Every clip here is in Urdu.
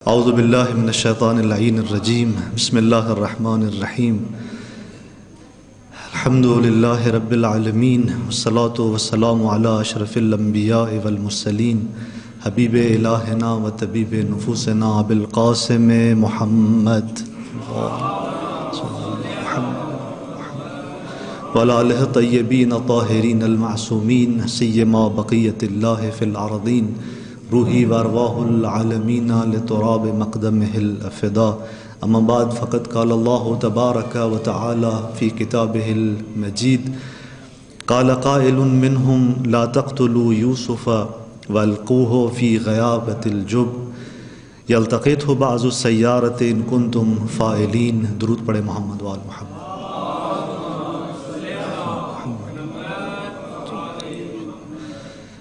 اعوذ باللہ من الشیطان اللعین الرجیم بسم اللہ الرحمن الرحیم الحمد للہ رب العالمین والصلاة والسلام علی اشرف الانبیاء والمرسلین حبیب الہنا و طبیب نفوسنا ابوالقاسم محمد وعلی آلہ الطیبین الطاہرین المعصومین سیما بقیت اللہ فی الارضین روحی وارواح العالمین لتراب مقدمہ الافدا اما بعد فقد قال اللہ تبارک و تعالی فی کتابہ المجید قال قائل منہم لا تقتلوا یوسف والقوہ فی غیابۃ الجب یلتقطہ بعض السیارۃ ان کنتم فاعلین۔ درود پڑھے محمد وآل محمد۔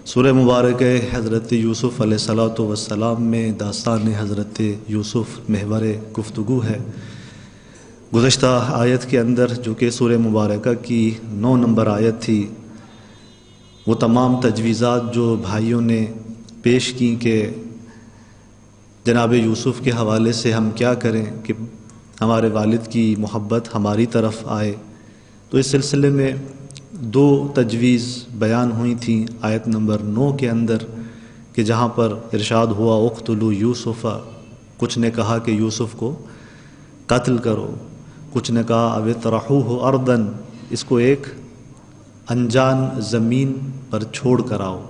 سورہ مبارک حضرت یوسف علیہ السلام میں داستان حضرت یوسف محور گفتگو ہے۔ گزشتہ آیت کے اندر جو کہ سورہ مبارکہ کی 9 نمبر آیت تھی، وہ تمام تجویزات جو بھائیوں نے پیش کی کہ جناب یوسف کے حوالے سے ہم کیا کریں کہ ہمارے والد کی محبت ہماری طرف آئے، تو اس سلسلے میں 2 تجویز بیان ہوئی تھیں آیت نمبر 9 کے اندر کہ جہاں پر ارشاد ہوا اقتلوا یوسف، کچھ نے کہا کہ یوسف کو قتل کرو، کچھ نے کہا او اطرحوہ ارضا، اس کو ایک انجان زمین پر چھوڑ کر آؤ،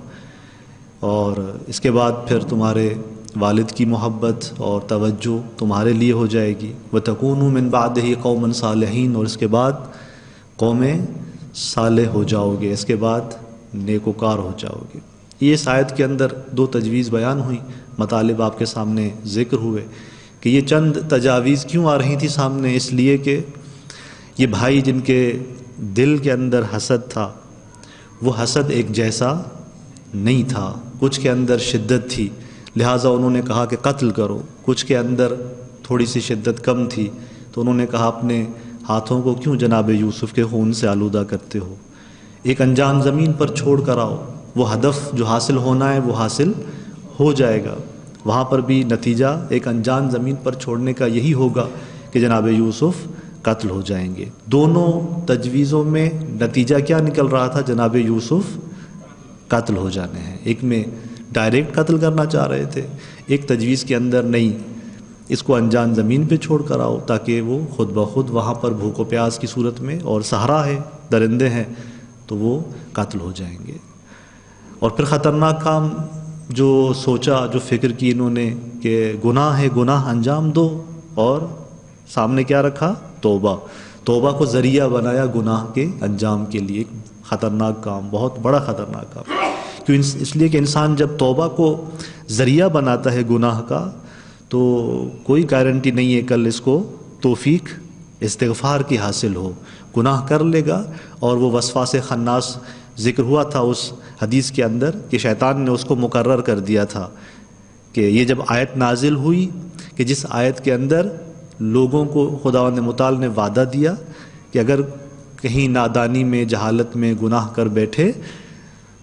اور اس کے بعد پھر تمہارے والد کی محبت اور توجہ تمہارے لیے ہو جائے گی، وتکونوا من بعدہ قوما صالحین، اور اس کے بعد قوم صالح ہو جاؤ گے، اس کے بعد نیکوکار ہو جاؤ گے۔ یہ اس آیت کے اندر 2 تجویز بیان ہوئی، مطالب آپ کے سامنے ذکر ہوئے کہ یہ چند تجاویز کیوں آ رہی تھی سامنے، اس لیے کہ یہ بھائی جن کے دل کے اندر حسد تھا، وہ حسد ایک جیسا نہیں تھا، کچھ کے اندر شدت تھی، لہٰذا انہوں نے کہا کہ قتل کرو، کچھ کے اندر تھوڑی سی شدت کم تھی، تو انہوں نے کہا اپنے ہاتھوں کو کیوں جناب یوسف کے خون سے آلودہ کرتے ہو، ایک انجان زمین پر چھوڑ کر آؤ، وہ ہدف جو حاصل ہونا ہے وہ حاصل ہو جائے گا، وہاں پر بھی نتیجہ ایک انجان زمین پر چھوڑنے کا یہی ہوگا کہ جناب یوسف قتل ہو جائیں گے۔ دونوں تجویزوں میں نتیجہ کیا نکل رہا تھا؟ جناب یوسف قتل ہو جانے ہیں۔ ایک میں ڈائریکٹ قتل کرنا چاہ رہے تھے، ایک تجویز کے اندر نہیں، اس کو انجان زمین پہ چھوڑ کر آؤ تاکہ وہ خود بخود وہاں پر بھوک و پیاس کی صورت میں، اور صحرا ہے، درندے ہیں، تو وہ قتل ہو جائیں گے۔ اور پھر خطرناک کام جو سوچا، جو فکر کی انہوں نے کہ گناہ ہے، گناہ انجام دو، اور سامنے کیا رکھا؟ توبہ۔ توبہ کو ذریعہ بنایا گناہ کے انجام کے لیے۔ ایک خطرناک کام، بہت بڑا خطرناک کام، کیوں؟ اس لیے کہ انسان جب توبہ کو ذریعہ بناتا ہے گناہ کا، تو کوئی گارنٹی نہیں ہے کل اس کو توفیق استغفار کی حاصل ہو، گناہ کر لے گا۔ اور وہ وسواس خناس ذکر ہوا تھا اس حدیث کے اندر کہ شیطان نے اس کو مقرر کر دیا تھا کہ یہ جب آیت نازل ہوئی کہ جس آیت کے اندر لوگوں کو خداوند متعال نے وعدہ دیا کہ اگر کہیں نادانی میں، جہالت میں گناہ کر بیٹھے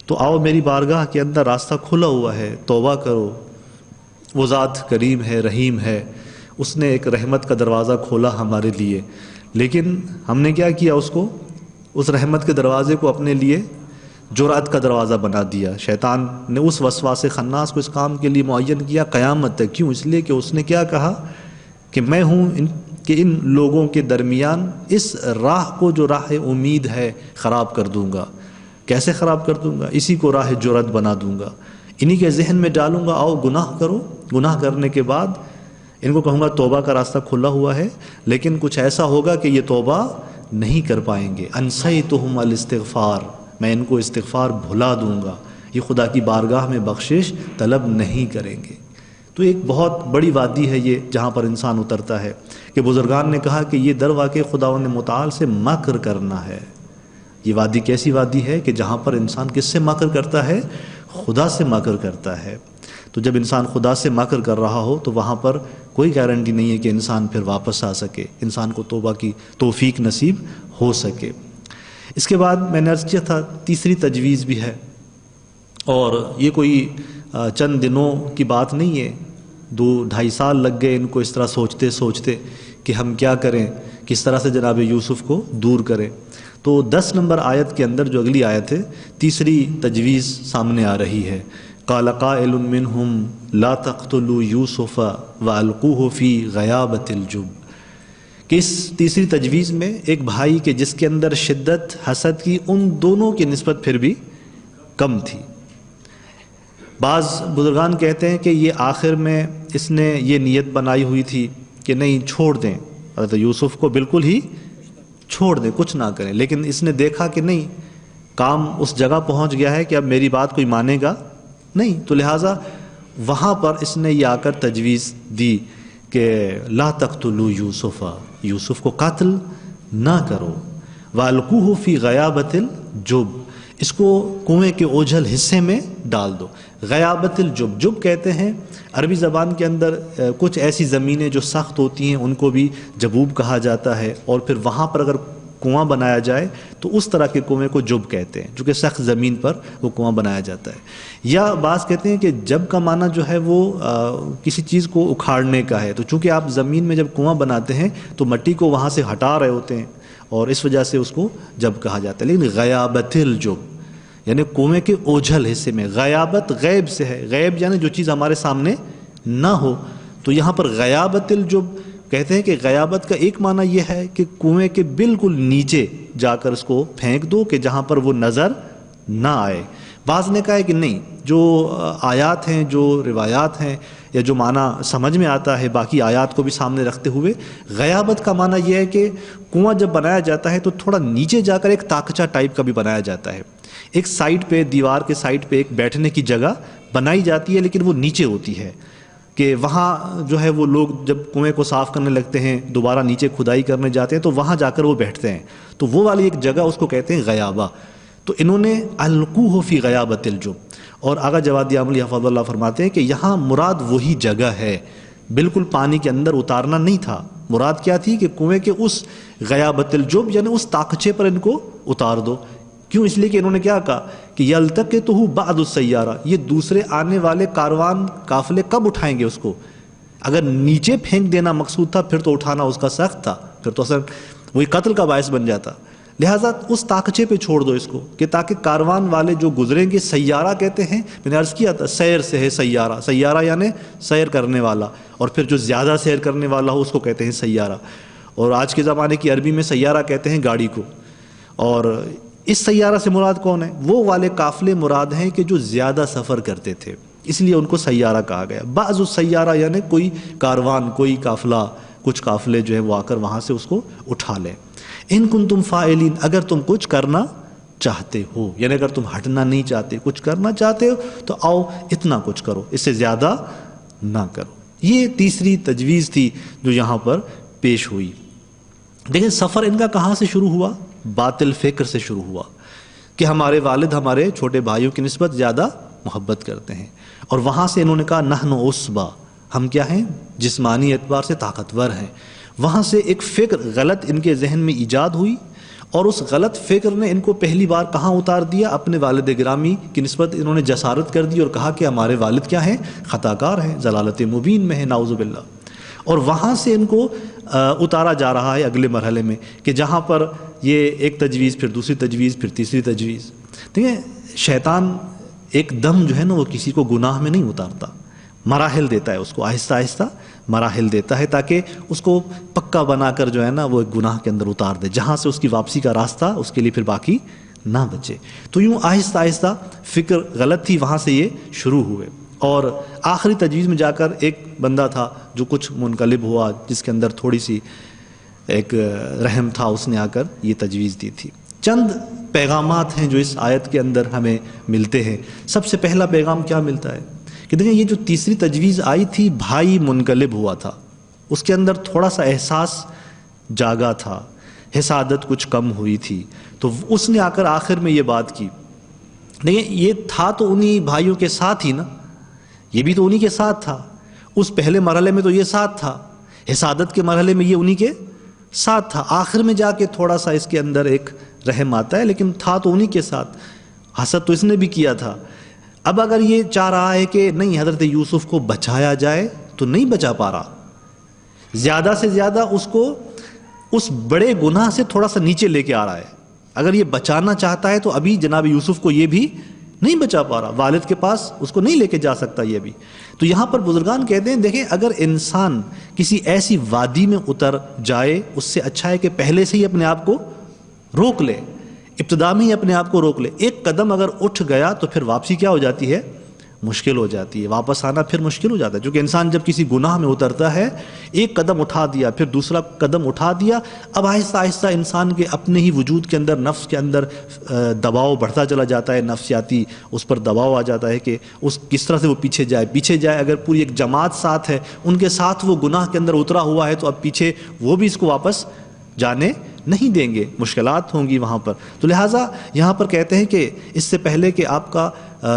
تو آؤ میری بارگاہ کے اندر، راستہ کھلا ہوا ہے، توبہ کرو، وہ ذات کریم ہے، رحیم ہے، اس نے ایک رحمت کا دروازہ کھولا ہمارے لیے، لیکن ہم نے کیا کیا؟ اس رحمت کے دروازے کو اپنے لیے جرأت کا دروازہ بنا دیا۔ شیطان نے اس وسواس خناس کو اس کام کے لیے معین کیا قیامت تک۔ کیوں؟ اس لیے کہ اس نے کیا کہا کہ میں ہوں کہ ان لوگوں کے درمیان اس راہ کو، جو راہ امید ہے، خراب کر دوں گا۔ کیسے خراب کر دوں گا؟ اسی کو راہ جرأت بنا دوں گا، انہی کے ذہن میں ڈالوں گا، آؤ گناہ کرو، گناہ کرنے کے بعد ان کو کہوں گا توبہ کا راستہ کھلا ہوا ہے، لیکن کچھ ایسا ہوگا کہ یہ توبہ نہیں کر پائیں گے۔ انسیتہم الاستغفار، میں ان کو استغفار بھلا دوں گا، یہ خدا کی بارگاہ میں بخشش طلب نہیں کریں گے۔ تو ایک بہت بڑی وادی ہے یہ، جہاں پر انسان اترتا ہے کہ بزرگان نے کہا کہ یہ در واقع خداوند متعال سے مکر کرنا ہے۔ یہ وادی کیسی وادی ہے کہ جہاں پر انسان کس سے مکر کرتا ہے؟ خدا سے مکر کرتا ہے۔ تو جب انسان خدا سے مکر کر رہا ہو تو وہاں پر کوئی گارنٹی نہیں ہے کہ انسان پھر واپس آ سکے، انسان کو توبہ کی توفیق نصیب ہو سکے۔ اس کے بعد میں نے عرض کیا تھا تیسری تجویز بھی ہے، اور یہ کوئی چند دنوں کی بات نہیں ہے، 2-2.5 سال لگ گئے ان کو اس طرح سوچتے سوچتے کہ ہم کیا کریں، کس طرح سے جناب یوسف کو دور کریں۔ تو 10 نمبر آیت کے اندر جو اگلی آیت ہے، تیسری تجویز سامنے آ رہی ہے، قال قائل منہم لا تقتلوا یوسف والقوہ فی غیابۃ الجب، کہ اس تیسری تجویز میں ایک بھائی کے جس کے اندر شدت حسد کی ان دونوں کی نسبت پھر بھی کم تھی۔ بعض بزرگان کہتے ہیں کہ یہ آخر میں اس نے یہ نیت بنائی ہوئی تھی کہ نہیں چھوڑ دیں حضرت یوسف کو، بالکل ہی چھوڑ دیں، کچھ نہ کریں، لیکن اس نے دیکھا کہ نہیں، کام اس جگہ پہنچ گیا ہے کہ اب میری بات کوئی مانے گا نہیں، تو لہٰذا وہاں پر اس نے یہ آ کر تجویز دی کہ لا تقتلوا یوسف، یوسف کو قتل نہ کرو، والقوہ فی غیابۃ الجب، اس کو کنویں کے اوجھل حصے میں ڈال دو۔ غیابۃ الجب، جب کہتے ہیں عربی زبان کے اندر کچھ ایسی زمینیں جو سخت ہوتی ہیں ان کو بھی جبوب کہا جاتا ہے، اور پھر وہاں پر اگر کنواں بنایا جائے تو اس طرح کے کنویں کو جب کہتے ہیں، جو کہ سخت زمین پر وہ کنواں بنایا جاتا ہے۔ یا بعض کہتے ہیں کہ جب کا معنی جو ہے وہ کسی چیز کو اکھاڑنے کا ہے، تو چونکہ آپ زمین میں جب کنواں بناتے ہیں تو مٹی کو وہاں سے ہٹا رہے ہوتے ہیں، اور اس وجہ سے اس کو جب کہا جاتا ہے۔ لیکن غیابۃ الجب یعنی کنویں کے اوجھل حصے میں، غیابت غیب سے ہے، غیب یعنی جو چیز ہمارے سامنے نہ ہو، تو یہاں پر غیابۃ الجب کہتے ہیں کہ غیابت کا ایک معنی یہ ہے کہ کنویں کے بالکل نیچے جا کر اس کو پھینک دو کہ جہاں پر وہ نظر نہ آئے۔ بعض نے کہا ہے کہ نہیں، جو آیات ہیں، جو روایات ہیں، یا جو معنی سمجھ میں آتا ہے باقی آیات کو بھی سامنے رکھتے ہوئے، غیابت کا معنی یہ ہے کہ کنواں جب بنایا جاتا ہے تو تھوڑا نیچے جا کر ایک تاکچہ ٹائپ کا بھی بنایا جاتا ہے، ایک سائڈ پہ، دیوار کے سائڈ پہ ایک بیٹھنے کی جگہ بنائی جاتی ہے، لیکن وہ نیچے ہوتی ہے کہ وہاں جو ہے وہ لوگ جب کنویں کو صاف کرنے لگتے ہیں، دوبارہ نیچے کھدائی کرنے جاتے ہیں تو وہاں جا کر وہ بیٹھتے ہیں، تو وہ والی ایک جگہ اس کو کہتے ہیں غیابہ۔ تو انہوں نے القوہ فی غیابۃ الجب، اور آغا جواد عاملی حفظ اللہ فرماتے ہیں کہ یہاں مراد وہی جگہ ہے، بالکل پانی کے اندر اتارنا نہیں تھا، مراد کیا تھی کہ کنویں کے اس غیابۃ الجب یعنی اس تاکچے پر ان کو اتار دو۔ کیوں؟ اس لیے کہ انہوں نے کیا کہا کہ یلتقطہ بعد السیارہ، یہ دوسرے آنے والے کاروان قافلے کب اٹھائیں گے اس کو؟ اگر نیچے پھینک دینا مقصود تھا پھر تو اٹھانا اس کا سخت تھا، پھر تو اصل وہی قتل کا باعث بن جاتا، لہٰذا اس تاکچے پہ چھوڑ دو اس کو کہ تاکہ کاروان والے جو گزریں گے، سیارہ کہتے ہیں، میں نے عرض کیا تھا سیر سے ہے سیارہ، سیارہ یعنی سیر کرنے والا، اور پھر جو زیادہ سیر کرنے والا ہو اس کو کہتے ہیں سیارہ، اور آج کے زمانے کی عربی میں سیارہ کہتے ہیں گاڑی کو۔ اور اس سیارہ سے مراد کون ہے؟ وہ والے قافلے مراد ہیں کہ جو زیادہ سفر کرتے تھے، اس لیے ان کو سیارہ کہا گیا۔ بعض السیارہ یعنی کوئی کاروان، کوئی قافلہ، کچھ قافلے جو ہے وہ آ کر وہاں سے اس کو اٹھا لیں۔ ان کنتم فاعلین، اگر تم کچھ کرنا چاہتے ہو، یعنی اگر تم ہٹنا نہیں چاہتے، کچھ کرنا چاہتے ہو تو آؤ اتنا کچھ کرو، اس سے زیادہ نہ کرو۔ یہ تیسری تجویز تھی جو یہاں پر پیش ہوئی۔ دیکھیں سفر ان کا کہاں سے شروع ہوا؟ باطل فکر سے شروع ہوا کہ ہمارے والد ہمارے چھوٹے بھائیوں کی نسبت زیادہ محبت کرتے ہیں، اور وہاں سے انہوں نے کہا نحن عصبہ، ہم کیا ہیں؟ جسمانی اعتبار سے طاقتور ہیں۔ وہاں سے ایک فکر غلط ان کے ذہن میں ایجاد ہوئی، اور اس غلط فکر نے ان کو پہلی بار کہاں اتار دیا؟ اپنے والد گرامی کی نسبت انہوں نے جسارت کر دی اور کہا کہ ہمارے والد کیا ہیں؟ خطا کار ہیں، ضلالت مبین میں ہیں، نعوذ باللہ۔ اور وہاں سے ان کو اتارا جا رہا ہے اگلے مرحلے میں کہ جہاں پر یہ ایک تجویز، پھر دوسری تجویز، پھر تیسری تجویز۔ دیکھیں شیطان ایک دم جو ہے نا وہ کسی کو گناہ میں نہیں اتارتا، مراحل دیتا ہے اس کو، آہستہ آہستہ مراحل دیتا ہے تاکہ اس کو پکا بنا کر جو ہے نا وہ ایک گناہ کے اندر اتار دے، جہاں سے اس کی واپسی کا راستہ اس کے لیے پھر باقی نہ بچے۔ تو یوں آہستہ آہستہ فکر غلط تھی، وہاں سے یہ شروع ہوئے، اور آخری تجویز میں جا کر ایک بندہ تھا جو کچھ منقلب ہوا، جس کے اندر تھوڑی سی ایک رحم تھا، اس نے آ کر یہ تجویز دی تھی۔ چند پیغامات ہیں جو اس آیت کے اندر ہمیں ملتے ہیں۔ سب سے پہلا پیغام کیا ملتا ہے کہ دیکھیں یہ جو تیسری تجویز آئی تھی، بھائی منقلب ہوا تھا، اس کے اندر تھوڑا سا احساس جاگا تھا، حسادت کچھ کم ہوئی تھی، تو اس نے آ کر آخر میں یہ بات کی۔ دیکھیں یہ تھا تو انہی بھائیوں کے ساتھ ہی نا، یہ بھی تو انہی کے ساتھ تھا، اس پہلے مرحلے میں تو یہ ساتھ تھا، حسادت کے مرحلے میں یہ انہی کے ساتھ تھا، آخر میں جا کے تھوڑا سا اس کے اندر ایک رحم آتا ہے، لیکن تھا تو انہی کے ساتھ، حسد تو اس نے بھی کیا تھا۔ اب اگر یہ چاہ رہا ہے کہ نہیں حضرت یوسف کو بچایا جائے تو نہیں بچا پا رہا، زیادہ سے زیادہ اس کو اس بڑے گناہ سے تھوڑا سا نیچے لے کے آ رہا ہے۔ اگر یہ بچانا چاہتا ہے تو ابھی جناب یوسف کو یہ بھی نہیں بچا پا رہا، والد کے پاس اس کو نہیں لے کے جا سکتا یہ بھی۔ تو یہاں پر بزرگان کہتے ہیں دیکھیں اگر انسان کسی ایسی وادی میں اتر جائے اس سے اچھا ہے کہ پہلے سے ہی اپنے آپ کو روک لے، ابتدا میں ہی اپنے آپ کو روک لے۔ ایک قدم اگر اٹھ گیا تو پھر واپسی کیا ہو جاتی ہے؟ مشکل ہو جاتی ہے، واپس آنا پھر مشکل ہو جاتا ہے، کیونکہ انسان جب کسی گناہ میں اترتا ہے، ایک قدم اٹھا دیا پھر دوسرا قدم اٹھا دیا، اب آہستہ آہستہ انسان کے اپنے ہی وجود کے اندر، نفس کے اندر دباؤ بڑھتا چلا جاتا ہے، نفسیاتی اس پر دباؤ آ جاتا ہے کہ اس کس طرح سے وہ پیچھے جائے۔ اگر پوری ایک جماعت ساتھ ہے، ان کے ساتھ وہ گناہ کے اندر اترا ہوا ہے تو اب پیچھے وہ بھی اس کو واپس جانے نہیں دیں گے، مشکلات ہوں گی وہاں پر۔ تو لہٰذا یہاں پر کہتے ہیں کہ اس سے پہلے کہ آپ کا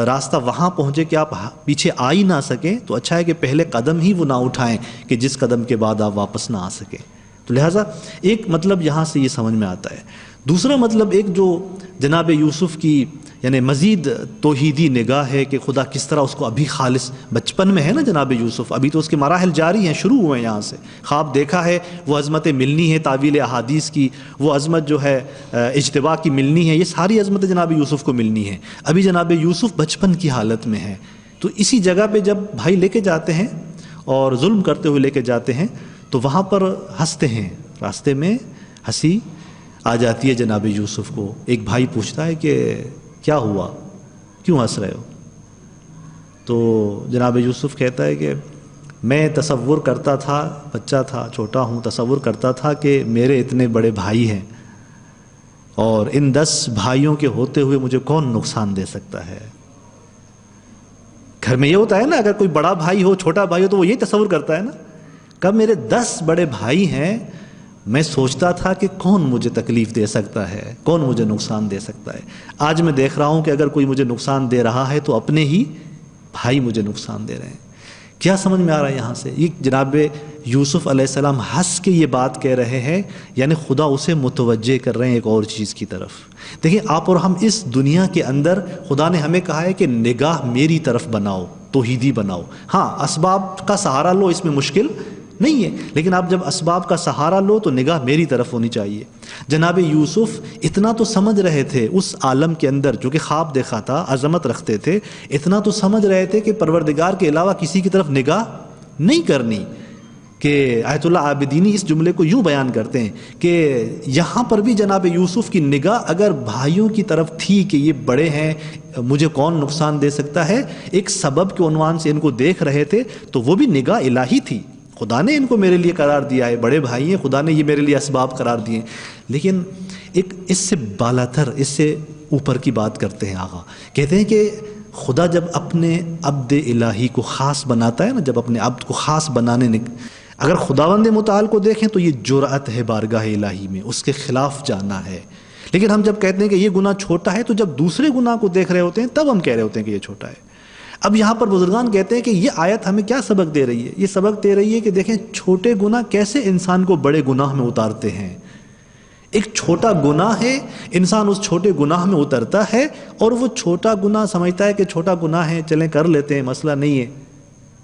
راستہ وہاں پہنچے کہ آپ پیچھے آ ہی نہ سکیں، تو اچھا ہے کہ پہلے قدم ہی وہ نہ اٹھائیں کہ جس قدم کے بعد آپ واپس نہ آ سکیں۔ تو لہٰذا ایک مطلب یہاں سے یہ سمجھ میں آتا ہے۔ دوسرا مطلب ایک جو جناب یوسف کی یعنی مزید توحیدی نگاہ ہے کہ خدا کس طرح اس کو ابھی خالص، بچپن میں ہے نا جناب یوسف، ابھی تو اس کے مراحل جاری ہیں، شروع ہوئے ہیں یہاں سے، خواب دیکھا ہے، وہ عظمتیں ملنی ہے تعویل احادیث کی، وہ عظمت جو ہے اجتباء کی ملنی ہے، یہ ساری عظمتیں جناب یوسف کو ملنی ہے۔ ابھی جناب یوسف بچپن کی حالت میں ہے، تو اسی جگہ پہ جب بھائی لے کے جاتے ہیں اور ظلم کرتے ہوئے لے کے جاتے ہیں تو وہاں پر ہنستے ہیں، راستے میں ہنسی آ جاتی ہے جناب یوسف کو۔ ایک بھائی پوچھتا ہے کہ کیا ہوا، کیوں ہنس رہے ہو؟ تو جناب یوسف کہتا ہے کہ میں تصور کرتا تھا، بچہ تھا، چھوٹا ہوں، تصور کرتا تھا کہ میرے اتنے بڑے بھائی ہیں اور ان 10 بھائیوں کے ہوتے ہوئے مجھے کون نقصان دے سکتا ہے۔ گھر میں یہ ہوتا ہے نا، اگر کوئی بڑا بھائی ہو، چھوٹا بھائی ہو تو وہ یہی تصور کرتا ہے نا، کب میرے 10 بڑے بھائی ہیں، میں سوچتا تھا کہ کون مجھے تکلیف دے سکتا ہے، کون مجھے نقصان دے سکتا ہے۔ آج میں دیکھ رہا ہوں کہ اگر کوئی مجھے نقصان دے رہا ہے تو اپنے ہی بھائی مجھے نقصان دے رہے ہیں۔ کیا سمجھ میں آ رہا ہے یہاں سے؟ یہ جناب یوسف علیہ السلام ہنس کے یہ بات کہہ رہے ہیں، یعنی خدا اسے متوجہ کر رہے ہیں ایک اور چیز کی طرف۔ دیکھیں آپ اور ہم اس دنیا کے اندر خدا نے ہمیں کہا ہے کہ نگاہ میری طرف بناؤ، توحیدی بناؤ۔ ہاں اسباب کا سہارا لو، اس میں مشکل نہیں ہے، لیکن آپ جب اسباب کا سہارا لو تو نگاہ میری طرف ہونی چاہیے۔ جناب یوسف اتنا تو سمجھ رہے تھے اس عالم کے اندر جو کہ خواب دیکھا تھا، عظمت رکھتے تھے، اتنا تو سمجھ رہے تھے کہ پروردگار کے علاوہ کسی کی طرف نگاہ نہیں کرنی۔ کہ آیت اللہ عابدینی اس جملے کو یوں بیان کرتے ہیں کہ یہاں پر بھی جناب یوسف کی نگاہ اگر بھائیوں کی طرف تھی کہ یہ بڑے ہیں، مجھے کون نقصان دے سکتا ہے، ایک سبب کے عنوان سے ان کو دیکھ رہے تھے، تو وہ بھی نگاہ الہی تھی۔ خدا نے ان کو میرے لیے قرار دیا ہے، بڑے بھائی ہیں، خدا نے یہ میرے لیے اسباب قرار دیے، لیکن ایک اس سے بالاتر، اس سے اوپر کی بات کرتے ہیں آقا۔ کہتے ہیں کہ خدا جب اپنے عبد الہی کو خاص بناتا ہے نا، جب اپنے عبد کو خاص بنانے اگر خداوند متعال کو دیکھیں تو یہ جرأت ہے بارگاہ الہی میں، اس کے خلاف جانا ہے۔ لیکن ہم جب کہتے ہیں کہ یہ گناہ چھوٹا ہے تو جب دوسرے گناہ کو دیکھ رہے ہوتے ہیں تب ہم کہہ رہے ہوتے ہیں کہ یہ چھوٹا ہے۔ اب یہاں پر بزرگان کہتے ہیں کہ یہ آیت ہمیں کیا سبق دے رہی ہے؟ یہ سبق دے رہی ہے کہ دیکھیں چھوٹے گناہ کیسے انسان کو بڑے گناہ میں اتارتے ہیں۔ ایک چھوٹا گناہ ہے، انسان اس چھوٹے گناہ میں اترتا ہے اور وہ چھوٹا گناہ سمجھتا ہے کہ چھوٹا گناہ ہے، چلیں کر لیتے ہیں، مسئلہ نہیں ہے،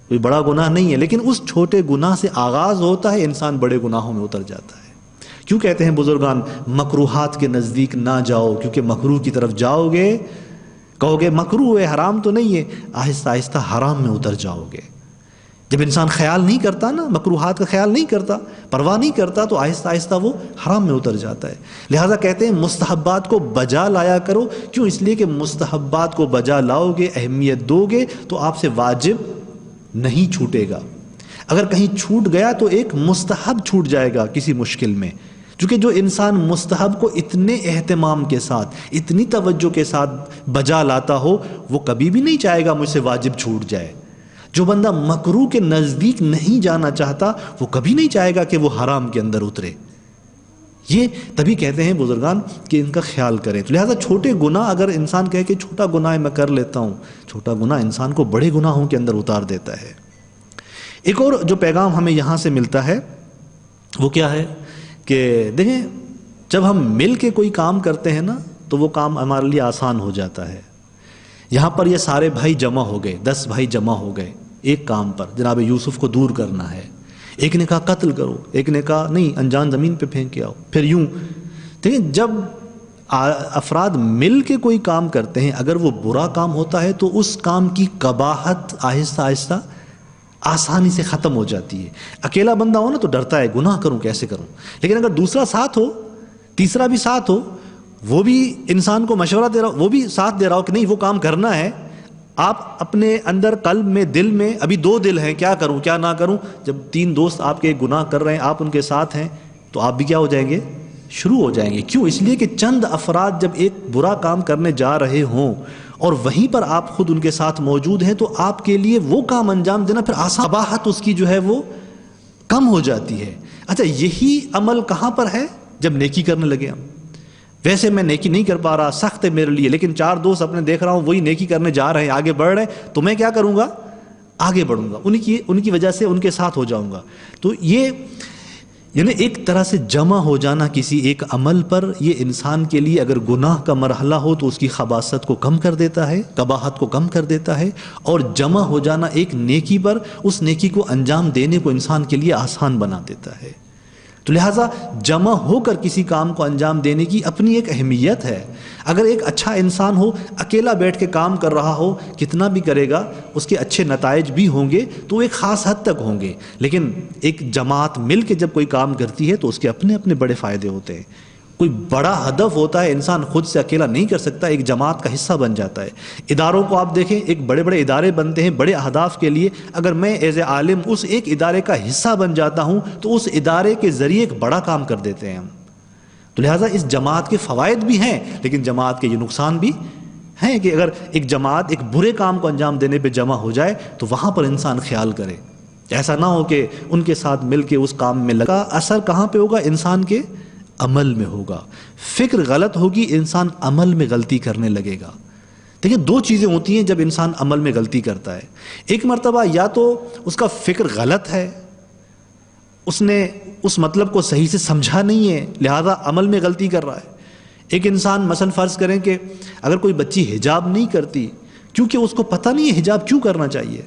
کوئی بڑا گناہ نہیں ہے، لیکن اس چھوٹے گناہ سے آغاز ہوتا ہے، انسان بڑے گناہوں میں اتر جاتا ہے۔ کیوں کہتے ہیں بزرگان مکروہات کے نزدیک نہ جاؤ، کیونکہ مکروہ کی طرف جاؤ گے، کہو گے مکروہ ہے، حرام تو نہیں ہے، آہستہ آہستہ حرام میں اتر جاؤ گے۔ جب انسان خیال نہیں کرتا نا، مکروہات کا خیال نہیں کرتا، پرواہ نہیں کرتا، تو آہستہ آہستہ وہ حرام میں اتر جاتا ہے۔ لہٰذا کہتے ہیں مستحبات کو بجا لایا کرو۔ کیوں؟ اس لیے کہ مستحبات کو بجا لاؤ گے، اہمیت دو گے تو آپ سے واجب نہیں چھوٹے گا۔ اگر کہیں چھوٹ گیا تو ایک مستحب چھوٹ جائے گا کسی مشکل میں، چونکہ جو انسان مستحب کو اتنے اہتمام کے ساتھ، اتنی توجہ کے ساتھ بجا لاتا ہو، وہ کبھی بھی نہیں چاہے گا مجھ سے واجب چھوٹ جائے۔ جو بندہ مکروہ کے نزدیک نہیں جانا چاہتا، وہ کبھی نہیں چاہے گا کہ وہ حرام کے اندر اترے۔ یہ تبھی کہتے ہیں بزرگان کہ ان کا خیال کریں۔ تو لہٰذا چھوٹے گناہ اگر انسان کہے کہ چھوٹا گناہ ہے میں کر لیتا ہوں، چھوٹا گناہ انسان کو بڑے گناہوں کے اندر اتار دیتا ہے۔ ایک اور جو پیغام ہمیں یہاں سے ملتا ہے وہ کیا ہے کہ دیکھیں جب ہم مل کے کوئی کام کرتے ہیں نا تو وہ کام ہمارے لیے آسان ہو جاتا ہے۔ یہاں پر یہ سارے بھائی جمع ہو گئے، 10 بھائی جمع ہو گئے، ایک کام پر جناب یوسف کو دور کرنا ہے، ایک نے کہا قتل کرو، ایک نے کہا نہیں انجان زمین پہ پھینک کے آؤ، پھر یوں دیکھیں جب افراد مل کے کوئی کام کرتے ہیں اگر وہ برا کام ہوتا ہے تو اس کام کی قباحت آہستہ آہستہ آسانی سے ختم ہو جاتی ہے۔ اکیلا بندہ ہو نا تو ڈرتا ہے گناہ کروں کیسے کروں، لیکن اگر دوسرا ساتھ ہو، تیسرا بھی ساتھ ہو، وہ بھی انسان کو مشورہ دے رہا ہو، وہ بھی ساتھ دے رہا ہو کہ نہیں وہ کام کرنا ہے، آپ اپنے اندر قلب میں دل میں ابھی دو دل ہیں کیا کروں کیا نہ کروں، جب تین دوست آپ کے گناہ کر رہے ہیں آپ ان کے ساتھ ہیں تو آپ بھی کیا ہو جائیں گے، شروع ہو جائیں گے۔ کیوں؟ اس لیے کہ چند افراد جب ایک برا کام کرنے جا رہے ہوں اور وہیں پر آپ خود ان کے ساتھ موجود ہیں تو آپ کے لیے وہ کام انجام دینا پھر آسان، قباحت اس کی جو ہے وہ کم ہو جاتی ہے۔ اچھا یہی عمل کہاں پر ہے؟ جب نیکی کرنے لگے ہم، ویسے میں نیکی نہیں کر پا رہا، سخت ہے میرے لیے، لیکن چار دوست اپنے دیکھ رہا ہوں وہی نیکی کرنے جا رہے ہیں، آگے بڑھ رہے ہیں، تو میں کیا کروں گا، آگے بڑھوں گا، ان کی وجہ سے ان کے ساتھ ہو جاؤں گا۔ تو یہ یعنی ایک طرح سے جمع ہو جانا کسی ایک عمل پر، یہ انسان کے لیے اگر گناہ کا مرحلہ ہو تو اس کی خباثت کو کم کر دیتا ہے، قباحت کو کم کر دیتا ہے، اور جمع ہو جانا ایک نیکی پر اس نیکی کو انجام دینے کو انسان کے لیے آسان بنا دیتا ہے۔ تو لہٰذا جمع ہو کر کسی کام کو انجام دینے کی اپنی ایک اہمیت ہے۔ اگر ایک اچھا انسان ہو اکیلا بیٹھ کے کام کر رہا ہو، کتنا بھی کرے گا اس کے اچھے نتائج بھی ہوں گے تو ایک خاص حد تک ہوں گے، لیکن ایک جماعت مل کے جب کوئی کام کرتی ہے تو اس کے اپنے اپنے بڑے فائدے ہوتے ہیں۔ کوئی بڑا ہدف ہوتا ہے انسان خود سے اکیلا نہیں کر سکتا، ایک جماعت کا حصہ بن جاتا ہے۔ اداروں کو آپ دیکھیں، ایک بڑے بڑے ادارے بنتے ہیں بڑے اہداف کے لیے، اگر میں ایز اے عالم اس ایک ادارے کا حصہ بن جاتا ہوں تو اس ادارے کے ذریعے ایک بڑا کام کر دیتے ہیں ہم۔ تو لہٰذا اس جماعت کے فوائد بھی ہیں لیکن جماعت کے یہ نقصان بھی ہیں کہ اگر ایک جماعت ایک برے کام کو انجام دینے پہ جمع ہو جائے تو وہاں پر انسان خیال کرے، ایسا نہ ہو کہ ان کے ساتھ مل کے اس کام میں لگا، اثر کہاں پہ ہوگا، انسان کے عمل میں ہوگا۔ فکر غلط ہوگی، انسان عمل میں غلطی کرنے لگے گا۔ دیکھیں دو چیزیں ہوتی ہیں جب انسان عمل میں غلطی کرتا ہے، ایک مرتبہ یا تو اس کا فکر غلط ہے، اس نے اس مطلب کو صحیح سے سمجھا نہیں ہے لہذا عمل میں غلطی کر رہا ہے۔ ایک انسان مثلا فرض کریں کہ اگر کوئی بچی حجاب نہیں کرتی کیونکہ اس کو پتہ نہیں ہے حجاب کیوں کرنا چاہیے،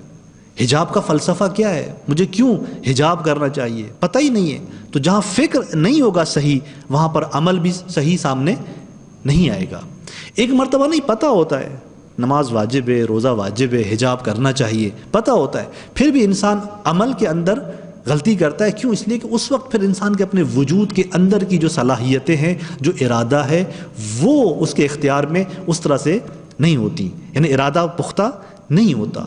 حجاب کا فلسفہ کیا ہے، مجھے کیوں حجاب کرنا چاہیے، پتہ ہی نہیں ہے، تو جہاں فکر نہیں ہوگا صحیح وہاں پر عمل بھی صحیح سامنے نہیں آئے گا۔ ایک مرتبہ نہیں پتہ ہوتا ہے نماز واجب ہے، روزہ واجب ہے، حجاب کرنا چاہیے، پتہ ہوتا ہے، پھر بھی انسان عمل کے اندر غلطی کرتا ہے۔ کیوں؟ اس لیے کہ اس وقت پھر انسان کے اپنے وجود کے اندر کی جو صلاحیتیں ہیں، جو ارادہ ہے، وہ اس کے اختیار میں اس طرح سے نہیں ہوتی، یعنی ارادہ پختہ نہیں ہوتا،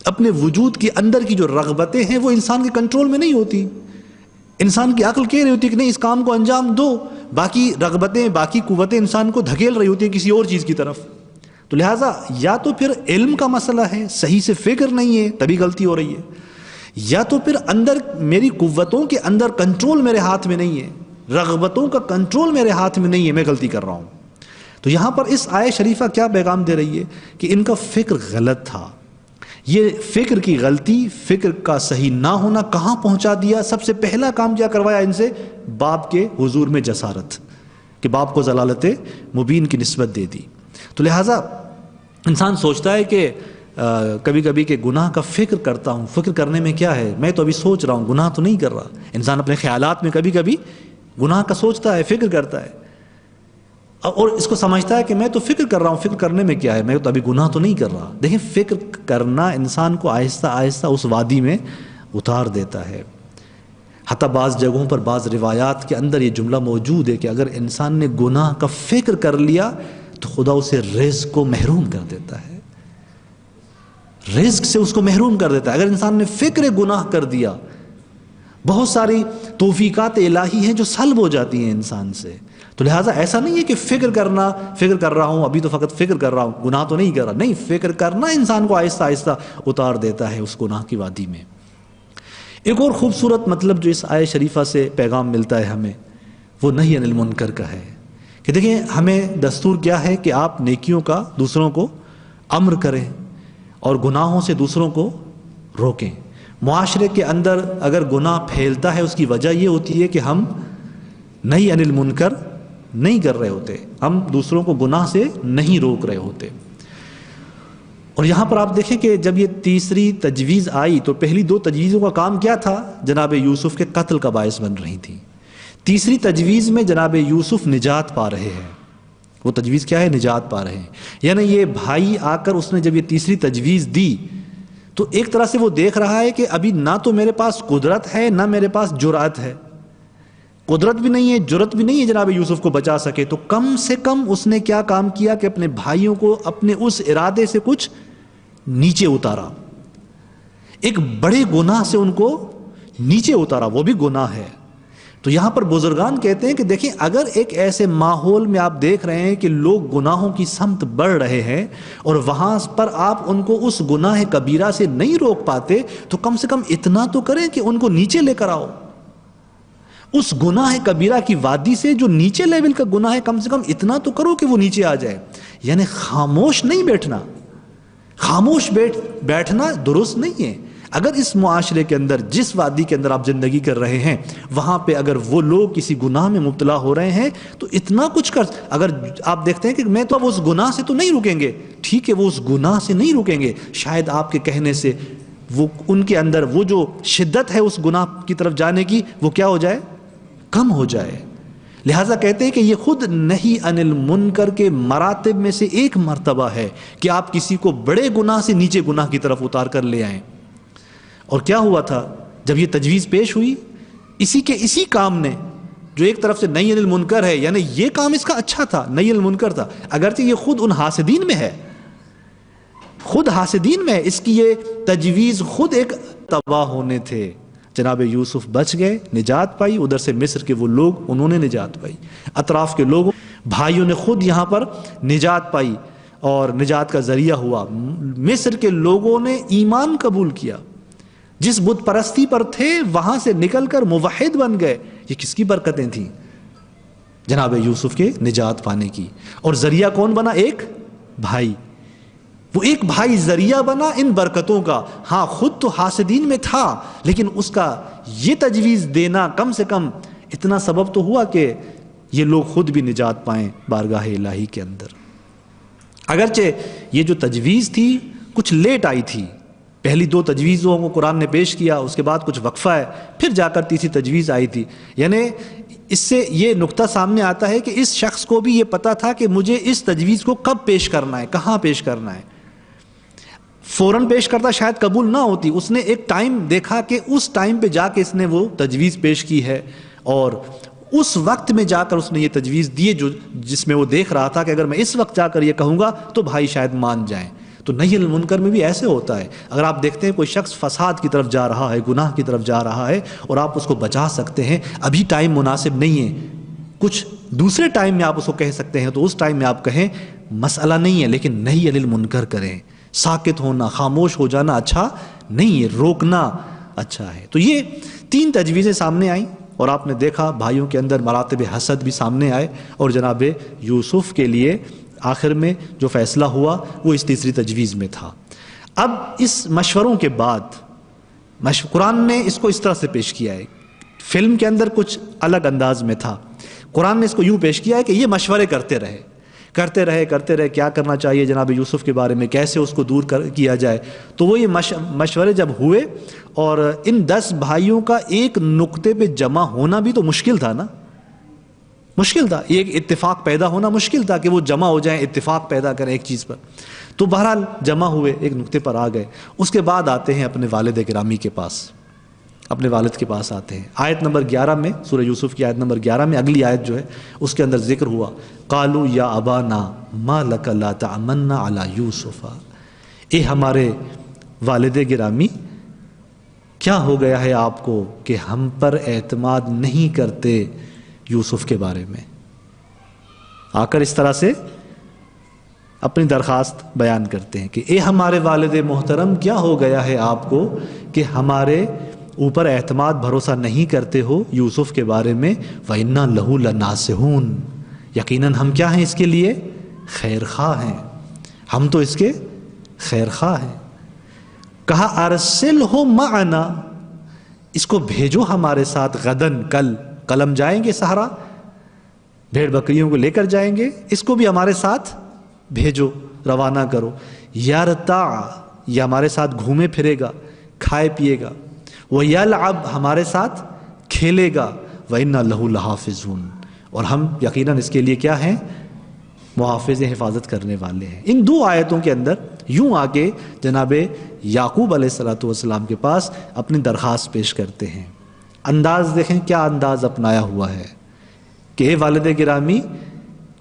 اپنے وجود کے اندر کی جو رغبتیں ہیں وہ انسان کے کنٹرول میں نہیں ہوتی۔ انسان کی عقل کہہ رہی ہوتی ہے کہ نہیں اس کام کو انجام دو، باقی رغبتیں باقی قوتیں انسان کو دھکیل رہی ہوتی ہیں کسی اور چیز کی طرف۔ تو لہٰذا یا تو پھر علم کا مسئلہ ہے، صحیح سے فکر نہیں ہے تبھی غلطی ہو رہی ہے، یا تو پھر اندر میری قوتوں کے اندر کنٹرول میرے ہاتھ میں نہیں ہے، رغبتوں کا کنٹرول میرے ہاتھ میں نہیں ہے، میں غلطی کر رہا ہوں۔ تو یہاں پر اس آیت شریفہ کیا پیغام دے رہی ہے کہ ان کا فکر غلط تھا۔ یہ فکر کی غلطی، فکر کا صحیح نہ ہونا کہاں پہنچا دیا؟ سب سے پہلا کام کیا کروایا ان سے؟ باپ کے حضور میں جسارت، کہ باپ کو ضلالت مبین کی نسبت دے دی۔ تو لہٰذا انسان سوچتا ہے کہ کبھی کبھی کہ گناہ کا فکر کرتا ہوں، فکر کرنے میں کیا ہے، میں تو ابھی سوچ رہا ہوں، گناہ تو نہیں کر رہا۔ انسان اپنے خیالات میں کبھی کبھی گناہ کا سوچتا ہے، فکر کرتا ہے، اور اس کو سمجھتا ہے کہ میں تو فکر کر رہا ہوں، فکر کرنے میں کیا ہے، میں تو ابھی گناہ تو نہیں کر رہا۔ دیکھیں فکر کرنا انسان کو آہستہ آہستہ اس وادی میں اتار دیتا ہے۔ حتیٰ بعض جگہوں پر بعض روایات کے اندر یہ جملہ موجود ہے کہ اگر انسان نے گناہ کا فکر کر لیا تو خدا اسے رزق کو محروم کر دیتا ہے، رزق سے اس کو محروم کر دیتا ہے۔ اگر انسان نے فکر گناہ کر دیا، بہت ساری توفیقات الہی ہیں جو سلب ہو جاتی ہیں انسان سے۔ تو لہٰذا ایسا نہیں ہے کہ فکر کرنا، فکر کر رہا ہوں ابھی تو فقط فکر کر رہا ہوں، گناہ تو نہیں کر رہا، نہیں، فکر کرنا انسان کو آہستہ آہستہ اتار دیتا ہے اس گناہ کی وادی میں۔ ایک اور خوبصورت مطلب جو اس آیت شریفہ سے پیغام ملتا ہے ہمیں، وہ نہی عن المنکر کا ہے کہ دیکھیں ہمیں دستور کیا ہے کہ آپ نیکیوں کا دوسروں کو امر کریں اور گناہوں سے دوسروں کو روکیں۔ معاشرے کے اندر اگر گناہ پھیلتا ہے اس کی وجہ یہ ہوتی ہے کہ ہم نہی عن المنکر نہیں کر رہے ہوتے، ہم دوسروں کو گناہ سے نہیں روک رہے ہوتے۔ اور یہاں پر آپ دیکھیں کہ جب یہ تیسری تجویز آئی تو پہلی دو تجویزوں کا کام کیا تھا؟ جناب یوسف کے قتل کا باعث بن رہی تھیں۔ تیسری تجویز میں جناب یوسف نجات پا رہے ہیں۔ وہ تجویز کیا ہے؟ نجات پا رہے ہیں۔ یعنی یہ بھائی آ کر اس نے جب یہ تیسری تجویز دی تو ایک طرح سے وہ دیکھ رہا ہے کہ ابھی نہ تو میرے پاس قدرت ہے نہ میرے پاس جرأت ہے، قدرت بھی نہیں ہے، جرأت بھی نہیں ہے جناب یوسف کو بچا سکے، تو کم سے کم اس نے کیا کام کیا کہ اپنے بھائیوں کو اپنے اس ارادے سے کچھ نیچے اتارا، ایک بڑے گناہ سے ان کو نیچے اتارا، وہ بھی گناہ ہے۔ تو یہاں پر بزرگان کہتے ہیں کہ دیکھیں اگر ایک ایسے ماحول میں آپ دیکھ رہے ہیں کہ لوگ گناہوں کی سمت بڑھ رہے ہیں اور وہاں پر آپ ان کو اس گناہ کبیرہ سے نہیں روک پاتے تو کم سے کم اتنا تو کریں کہ ان کو نیچے لے کر آؤ، اس گناہ کبیرہ کی وادی سے جو نیچے لیول کا گناہ ہے کم سے کم اتنا تو کرو کہ وہ نیچے آ جائے۔ یعنی خاموش نہیں بیٹھنا، خاموش بیٹھنا درست نہیں ہے۔ اگر اس معاشرے کے اندر جس وادی کے اندر آپ زندگی کر رہے ہیں وہاں پہ اگر وہ لوگ کسی گناہ میں مبتلا ہو رہے ہیں تو اتنا کچھ کر، اگر آپ دیکھتے ہیں کہ میں تو اب اس گناہ سے تو نہیں رکیں گے، ٹھیک ہے وہ اس گناہ سے نہیں رکیں گے، شاید آپ کے کہنے سے وہ ان کے اندر وہ جو شدت ہے اس گناہ کی طرف جانے کی وہ کیا ہو جائے؟ کم ہو جائے۔ لہٰذا کہتے ہیں کہ یہ خود نہی عن المنکر کے مراتب میں سے ایک مرتبہ ہے کہ آپ کسی کو بڑے گناہ سے نیچے گناہ کی طرف اتار کر لے آئیں۔ اور کیا ہوا تھا جب یہ تجویز پیش ہوئی؟ اسی کام نے جو ایک طرف سے نہی عن المنکر ہے، یعنی یہ کام اس کا اچھا تھا، نہی عن المنکر تھا، اگرچہ یہ خود ان حاسدین میں ہے، خود حاسدین میں اس کی یہ تجویز خود ایک تباہ ہونے تھے۔ جناب یوسف بچ گئے، نجات پائی، ادھر سے مصر کے وہ لوگ انہوں نے نجات پائی، اطراف کے لوگوں بھائیوں نے خود یہاں پر نجات پائی اور نجات کا ذریعہ ہوا۔ مصر کے لوگوں نے ایمان قبول کیا، جس بت پرستی پر تھے وہاں سے نکل کر موحد بن گئے۔ یہ کس کی برکتیں تھیں؟ جناب یوسف کے نجات پانے کی۔ اور ذریعہ کون بنا؟ ایک بھائی، وہ ایک بھائی ذریعہ بنا ان برکتوں کا۔ ہاں خود تو حاسدین میں تھا لیکن اس کا یہ تجویز دینا کم سے کم اتنا سبب تو ہوا کہ یہ لوگ خود بھی نجات پائیں بارگاہ الہی کے اندر۔ اگرچہ یہ جو تجویز تھی کچھ لیٹ آئی تھی، پہلی دو تجویزوں کو قرآن نے پیش کیا، اس کے بعد کچھ وقفہ ہے، پھر جا کر تیسری تجویز آئی تھی۔ یعنی اس سے یہ نقطہ سامنے آتا ہے کہ اس شخص کو بھی یہ پتا تھا کہ مجھے اس تجویز کو کب پیش کرنا ہے، کہاں پیش کرنا ہے۔ فوراً پیش کرتا شاید قبول نہ ہوتی، اس نے ایک ٹائم دیکھا کہ اس ٹائم پہ جا کے اس نے وہ تجویز پیش کی ہے، اور اس وقت میں جا کر اس نے یہ تجویز دی جس میں وہ دیکھ رہا تھا کہ اگر میں اس وقت جا کر یہ کہوں گا تو بھائی شاید مان جائیں۔ تو نہی عن المنکر میں بھی ایسے ہوتا ہے، اگر آپ دیکھتے ہیں کوئی شخص فساد کی طرف جا رہا ہے، گناہ کی طرف جا رہا ہے اور آپ اس کو بچا سکتے ہیں، ابھی ٹائم مناسب نہیں ہے، کچھ دوسرے ٹائم میں آپ اس کو کہہ سکتے ہیں، تو اس ٹائم میں آپ کہیں مسئلہ نہیں ہے، لیکن نہی عن المنکر کریں۔ ساکت ہونا، خاموش ہو جانا اچھا نہیں ہے، روکنا اچھا ہے۔ تو یہ تین تجویزیں سامنے آئیں اور آپ نے دیکھا بھائیوں کے اندر مراتب حسد بھی سامنے آئے، اور جناب یوسف کے لیے آخر میں جو فیصلہ ہوا وہ اس تیسری تجویز میں تھا۔ اب اس مشوروں کے بعد قرآن نے اس کو اس طرح سے پیش کیا ہے، فلم کے اندر کچھ الگ انداز میں تھا، قرآن نے اس کو یوں پیش کیا ہے کہ یہ مشورے کرتے رہے کیا کرنا چاہیے جناب یوسف کے بارے میں، کیسے اس کو دور کیا جائے۔ تو وہ یہ مشورے جب ہوئے اور ان 10 بھائیوں کا ایک نقطے پہ جمع ہونا بھی تو مشکل تھا نا، مشکل تھا، ایک اتفاق پیدا ہونا مشکل تھا کہ وہ جمع ہو جائیں، اتفاق پیدا کریں ایک چیز پر۔ تو بہرحال جمع ہوئے، ایک نقطے پر آ گئے۔ اس کے بعد آتے ہیں اپنے والد گرامی کے پاس، اپنے والد کے پاس آتے ہیں۔ آیت نمبر 11 میں، سورہ یوسف کی آیت نمبر 11 میں اگلی آیت جو ہے اس کے اندر ذکر ہوا، قالوا یا ابانا ما لک لا تعمنا علی یوسف، اے ہمارے والد گرامی کیا ہو گیا ہے آپ کو کہ ہم پر اعتماد نہیں کرتے یوسف کے بارے میں۔ آ کر اس طرح سے اپنی درخواست بیان کرتے ہیں کہ اے ہمارے والد محترم کیا ہو گیا ہے آپ کو کہ ہمارے اوپر اعتماد بھروسہ نہیں کرتے ہو یوسف کے بارے میں، وَإِنَّا لَهُ لَنَاصِحُونَ، یقیناً ہم کیا ہیں اس کے لیے؟ خیر خواہ ہیں، ہم تو اس کے خیر خواہ ہیں۔ کہا أَرْسِلْهُ مَعَنَا، اس کو بھیجو ہمارے ساتھ، غدن، کل ہم جائیں گے صحرا، بھیڑ بکریوں کو لے کر جائیں گے، اس کو بھی ہمارے ساتھ بھیجو، روانہ کرو۔ یرتع یہ ہمارے ساتھ گھومے پھرے گا، کھائے پیے گا، ویلعب ہمارے ساتھ کھیلے گا، وَإِنَّا لَهُ لَحَافِظُونَ اور ہم یقیناً اس کے لیے کیا ہیں؟ محافظ حفاظت کرنے والے ہیں۔ ان دو آیتوں کے اندر یوں آگے جناب یعقوب علیہ السلام کے پاس اپنی درخواست پیش کرتے ہیں۔ انداز دیکھیں کیا انداز اپنایا ہوا ہے کہ اے والد گرامی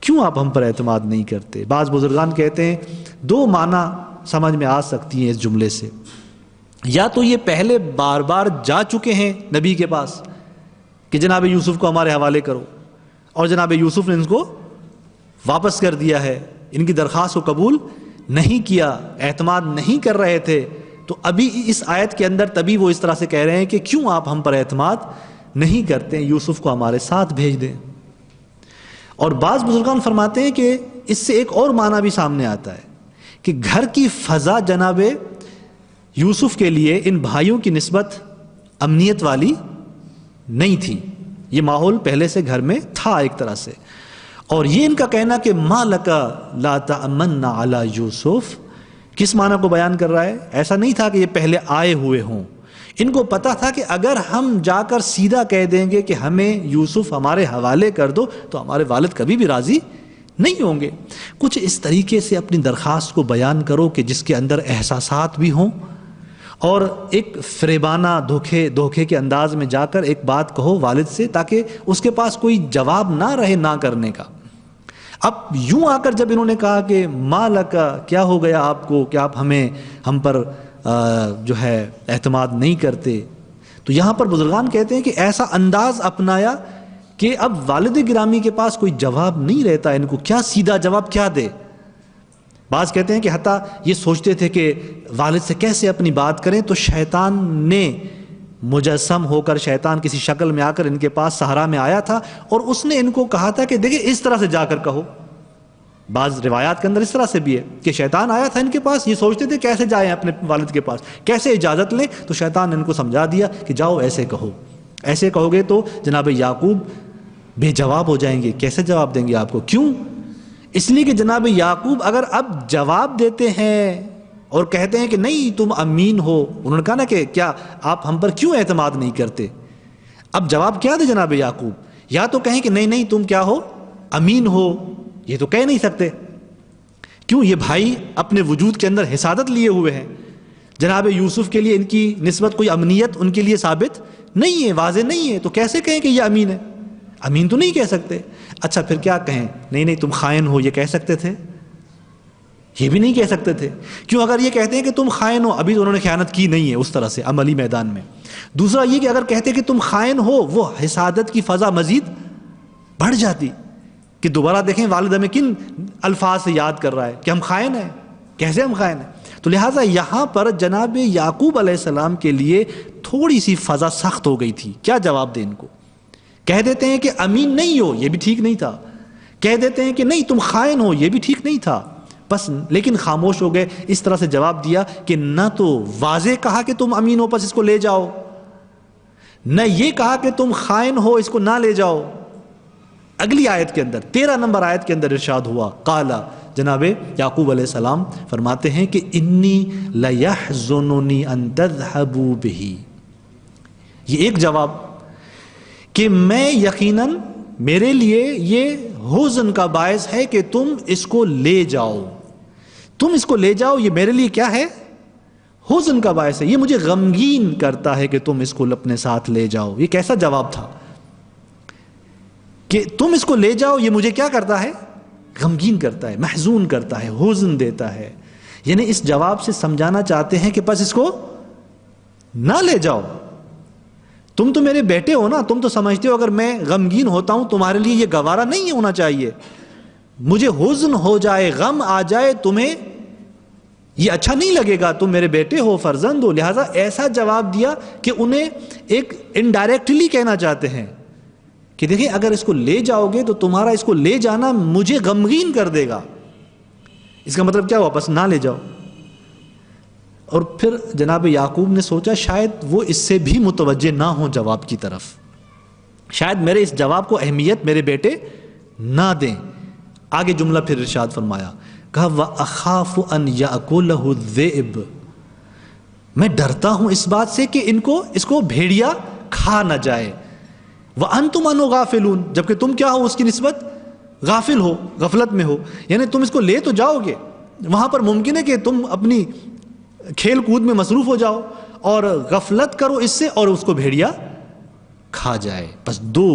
کیوں آپ ہم پر اعتماد نہیں کرتے؟ بعض بزرگان کہتے ہیں دو معنی سمجھ میں آ سکتی ہیں اس جملے سے، یا تو یہ پہلے بار بار جا چکے ہیں نبی کے پاس کہ جناب یوسف کو ہمارے حوالے کرو، اور جناب یوسف نے ان کو واپس کر دیا ہے، ان کی درخواست کو قبول نہیں کیا، اعتماد نہیں کر رہے تھے، تو ابھی اس آیت کے اندر تبھی وہ اس طرح سے کہہ رہے ہیں کہ کیوں آپ ہم پر اعتماد نہیں کرتے، یوسف کو ہمارے ساتھ بھیج دیں۔ اور بعض بزرگان فرماتے ہیں کہ اس سے ایک اور معنی بھی سامنے آتا ہے کہ گھر کی فضا جناب یوسف کے لیے ان بھائیوں کی نسبت امنیت والی نہیں تھی، یہ ماحول پہلے سے گھر میں تھا ایک طرح سے، اور یہ ان کا کہنا کہ ما لک لا تأمن علی یوسف کس معنی کو بیان کر رہا ہے؟ ایسا نہیں تھا کہ یہ پہلے آئے ہوئے ہوں، ان کو پتا تھا کہ اگر ہم جا کر سیدھا کہہ دیں گے کہ ہمیں یوسف ہمارے حوالے کر دو تو ہمارے والد کبھی بھی راضی نہیں ہوں گے۔ کچھ اس طریقے سے اپنی درخواست کو بیان کرو کہ جس کے اندر احساسات بھی ہوں، اور ایک فریبانہ دھوکے کے انداز میں جا کر ایک بات کہو والد سے تاکہ اس کے پاس کوئی جواب نہ رہے نہ کرنے کا۔ اب یوں آ کر جب انہوں نے کہا کہ ما لکا کیا ہو گیا آپ کو کہ آپ ہم پر جو ہے اعتماد نہیں کرتے، تو یہاں پر بزرگان کہتے ہیں کہ ایسا انداز اپنایا کہ اب والد گرامی کے پاس کوئی جواب نہیں رہتا، ان کو کیا سیدھا جواب کیا دے۔ بعض کہتے ہیں کہ حتیٰ یہ سوچتے تھے کہ والد سے کیسے اپنی بات کریں، تو شیطان نے مجسم ہو کر، شیطان کسی شکل میں آ کر ان کے پاس صحرا میں آیا تھا، اور اس نے ان کو کہا تھا کہ دیکھیں اس طرح سے جا کر کہو۔ بعض روایات کے اندر اس طرح سے بھی ہے کہ شیطان آیا تھا ان کے پاس، یہ سوچتے تھے کیسے جائیں اپنے والد کے پاس، کیسے اجازت لیں، تو شیطان نے ان کو سمجھا دیا کہ جاؤ ایسے کہو، ایسے کہو گے تو جناب یعقوب بے جواب ہو جائیں گے۔ کیسے جواب دیں گے آپ کو؟ کیوں؟ اس لیے کہ جناب یعقوب اگر اب جواب دیتے ہیں اور کہتے ہیں کہ نہیں تم امین ہو، انہوں نے کہا نا کہ کیا آپ ہم پر کیوں اعتماد نہیں کرتے، اب جواب کیا دے جناب یعقوب؟ یا تو کہیں کہ نہیں تم کیا ہو، امین ہو، یہ تو کہہ نہیں سکتے، کیوں؟ یہ بھائی اپنے وجود کے اندر حسادت لیے ہوئے ہیں، جناب یوسف کے لیے ان کی نسبت کوئی امنیت ان کے لیے ثابت نہیں ہے، واضح نہیں ہے، تو کیسے کہیں کہ یہ امین ہے؟ امین تو نہیں کہہ سکتے۔ اچھا پھر کیا کہیں؟ نہیں تم خائن ہو، یہ کہہ سکتے تھے؟ یہ بھی نہیں کہہ سکتے تھے۔ کیوں؟ اگر یہ کہتے ہیں کہ تم خائن ہو، ابھی تو انہوں نے خیانت کی نہیں ہے اس طرح سے عملی میدان میں۔ دوسرا یہ کہ اگر کہتے کہ تم خائن ہو، وہ حسادت کی فضا مزید بڑھ جاتی کہ دوبارہ دیکھیں والد ہمیں کن الفاظ سے یاد کر رہا ہے کہ ہم خائن ہیں، کیسے ہم خائن ہیں؟ تو لہٰذا یہاں پر جناب یعقوب علیہ السلام کے لیے تھوڑی سی فضا سخت ہو گئی تھی۔ کیا جواب دیں ان کو؟ کہہ دیتے ہیں کہ امین نہیں ہو، یہ بھی ٹھیک نہیں تھا، کہہ دیتے ہیں کہ نہیں تم خائن ہو، یہ بھی ٹھیک نہیں تھا، بس لیکن خاموش ہو گئے۔ اس طرح سے جواب دیا کہ نہ تو واضح کہا کہ تم امین ہو پس اس کو لے جاؤ، نہ یہ کہا کہ تم خائن ہو اس کو نہ لے جاؤ۔ اگلی آیت کے اندر 13 نمبر آیت کے اندر ارشاد ہوا، قالا جناب یعقوب علیہ السلام فرماتے ہیں کہ انی لیحزننی ان تذهبوا به، یہ ایک جواب کہ میں یقیناً میرے لیے یہ حزن کا باعث ہے کہ تم اس کو لے جاؤ، تم اس کو لے جاؤ، یہ میرے لیے کیا ہے؟ حزن کا باعث ہے، یہ مجھے غمگین کرتا ہے کہ تم اس کو اپنے ساتھ لے جاؤ۔ یہ کیسا جواب تھا کہ تم اس کو لے جاؤ، یہ مجھے کیا کرتا ہے؟ غمگین کرتا ہے، محزون کرتا ہے، حزن دیتا ہے۔ یعنی اس جواب سے سمجھانا چاہتے ہیں کہ بس اس کو نہ لے جاؤ، تم تو میرے بیٹے ہو نا، تم تو سمجھتے ہو اگر میں غمگین ہوتا ہوں تمہارے لیے یہ گوارا نہیں ہونا چاہیے، مجھے حزن ہو جائے، غم آ جائے، تمہیں یہ اچھا نہیں لگے گا، تم میرے بیٹے ہو، فرزند ہو۔ لہٰذا ایسا جواب دیا کہ انہیں ایک انڈائریکٹلی کہنا چاہتے ہیں کہ دیکھیں اگر اس کو لے جاؤ گے تو تمہارا اس کو لے جانا مجھے غمگین کر دے گا۔ اس کا مطلب کیا ہوا؟ بس نہ لے جاؤ۔ اور پھر جناب یعقوب نے سوچا شاید وہ اس سے بھی متوجہ نہ ہوں جواب کی طرف، شاید میرے اس جواب کو اہمیت میرے بیٹے نہ دیں۔ آگے جملہ پھر ارشاد فرمایا، کہا وَأَخَافُ أَنْ يَأْكُلَهُ الذِّئْبُ، میں ڈرتا ہوں اس بات سے کہ اس کو بھیڑیا کھا نہ جائے. وَأَنْتُمْ عَنْهُ غَافِلُونَ، جبکہ تم کیا ہو اس کی نسبت؟ غافل ہو، غفلت میں ہو. یعنی تم اس کو لے تو جاؤ گے، وہاں پر ممکن ہے کہ تم اپنی کھیل کود میں مصروف ہو جاؤ اور غفلت کرو اس سے اور اس کو بھیڑیا کھا جائے. بس دو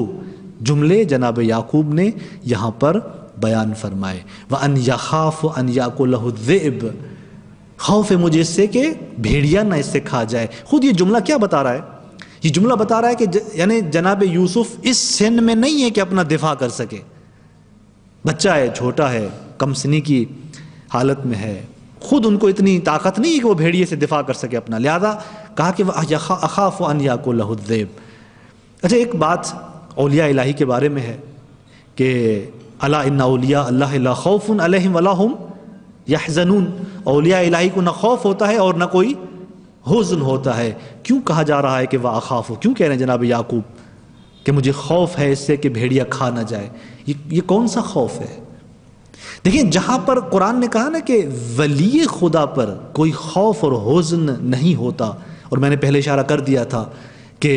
جملے جناب یعقوب نے یہاں پر بیان فرمائے. وَأَنْ يَخَافُ أَنْ يَأْكُلَهُ الذِّئْبُ، خوف ہے مجھے اس سے کہ بھیڑیا نہ اس سے کھا جائے. خود یہ جملہ کیا بتا رہا ہے؟ یہ جملہ بتا رہا ہے کہ یعنی جناب یوسف اس سن میں نہیں ہے کہ اپنا دفاع کر سکے. بچہ ہے، چھوٹا ہے، کم سنی کی حالت میں ہے، خود ان کو اتنی طاقت نہیں ہے کہ وہ بھیڑیے سے دفاع کر سکے اپنا، لہذا کہا کہ اخاف ان یاکلہ الذئب. اچھا، ایک بات اولیاء الہی کے بارے میں ہے کہ الا ان اولیاء اللہ لا خوف علیہم ولا هم یحزنون، اولیاء الہی کو نہ خوف ہوتا ہے اور نہ کوئی حزن ہوتا ہے. کیوں کہا جا رہا ہے کہ واخاف؟ کیوں کہہ رہے ہیں جناب یعقوب کہ مجھے خوف ہے اس سے کہ بھیڑیا کھا نہ جائے؟ یہ کون سا خوف ہے؟ دیکھیں، جہاں پر قرآن نے کہا نا کہ ولی خدا پر کوئی خوف اور حزن نہیں ہوتا، اور میں نے پہلے اشارہ کر دیا تھا کہ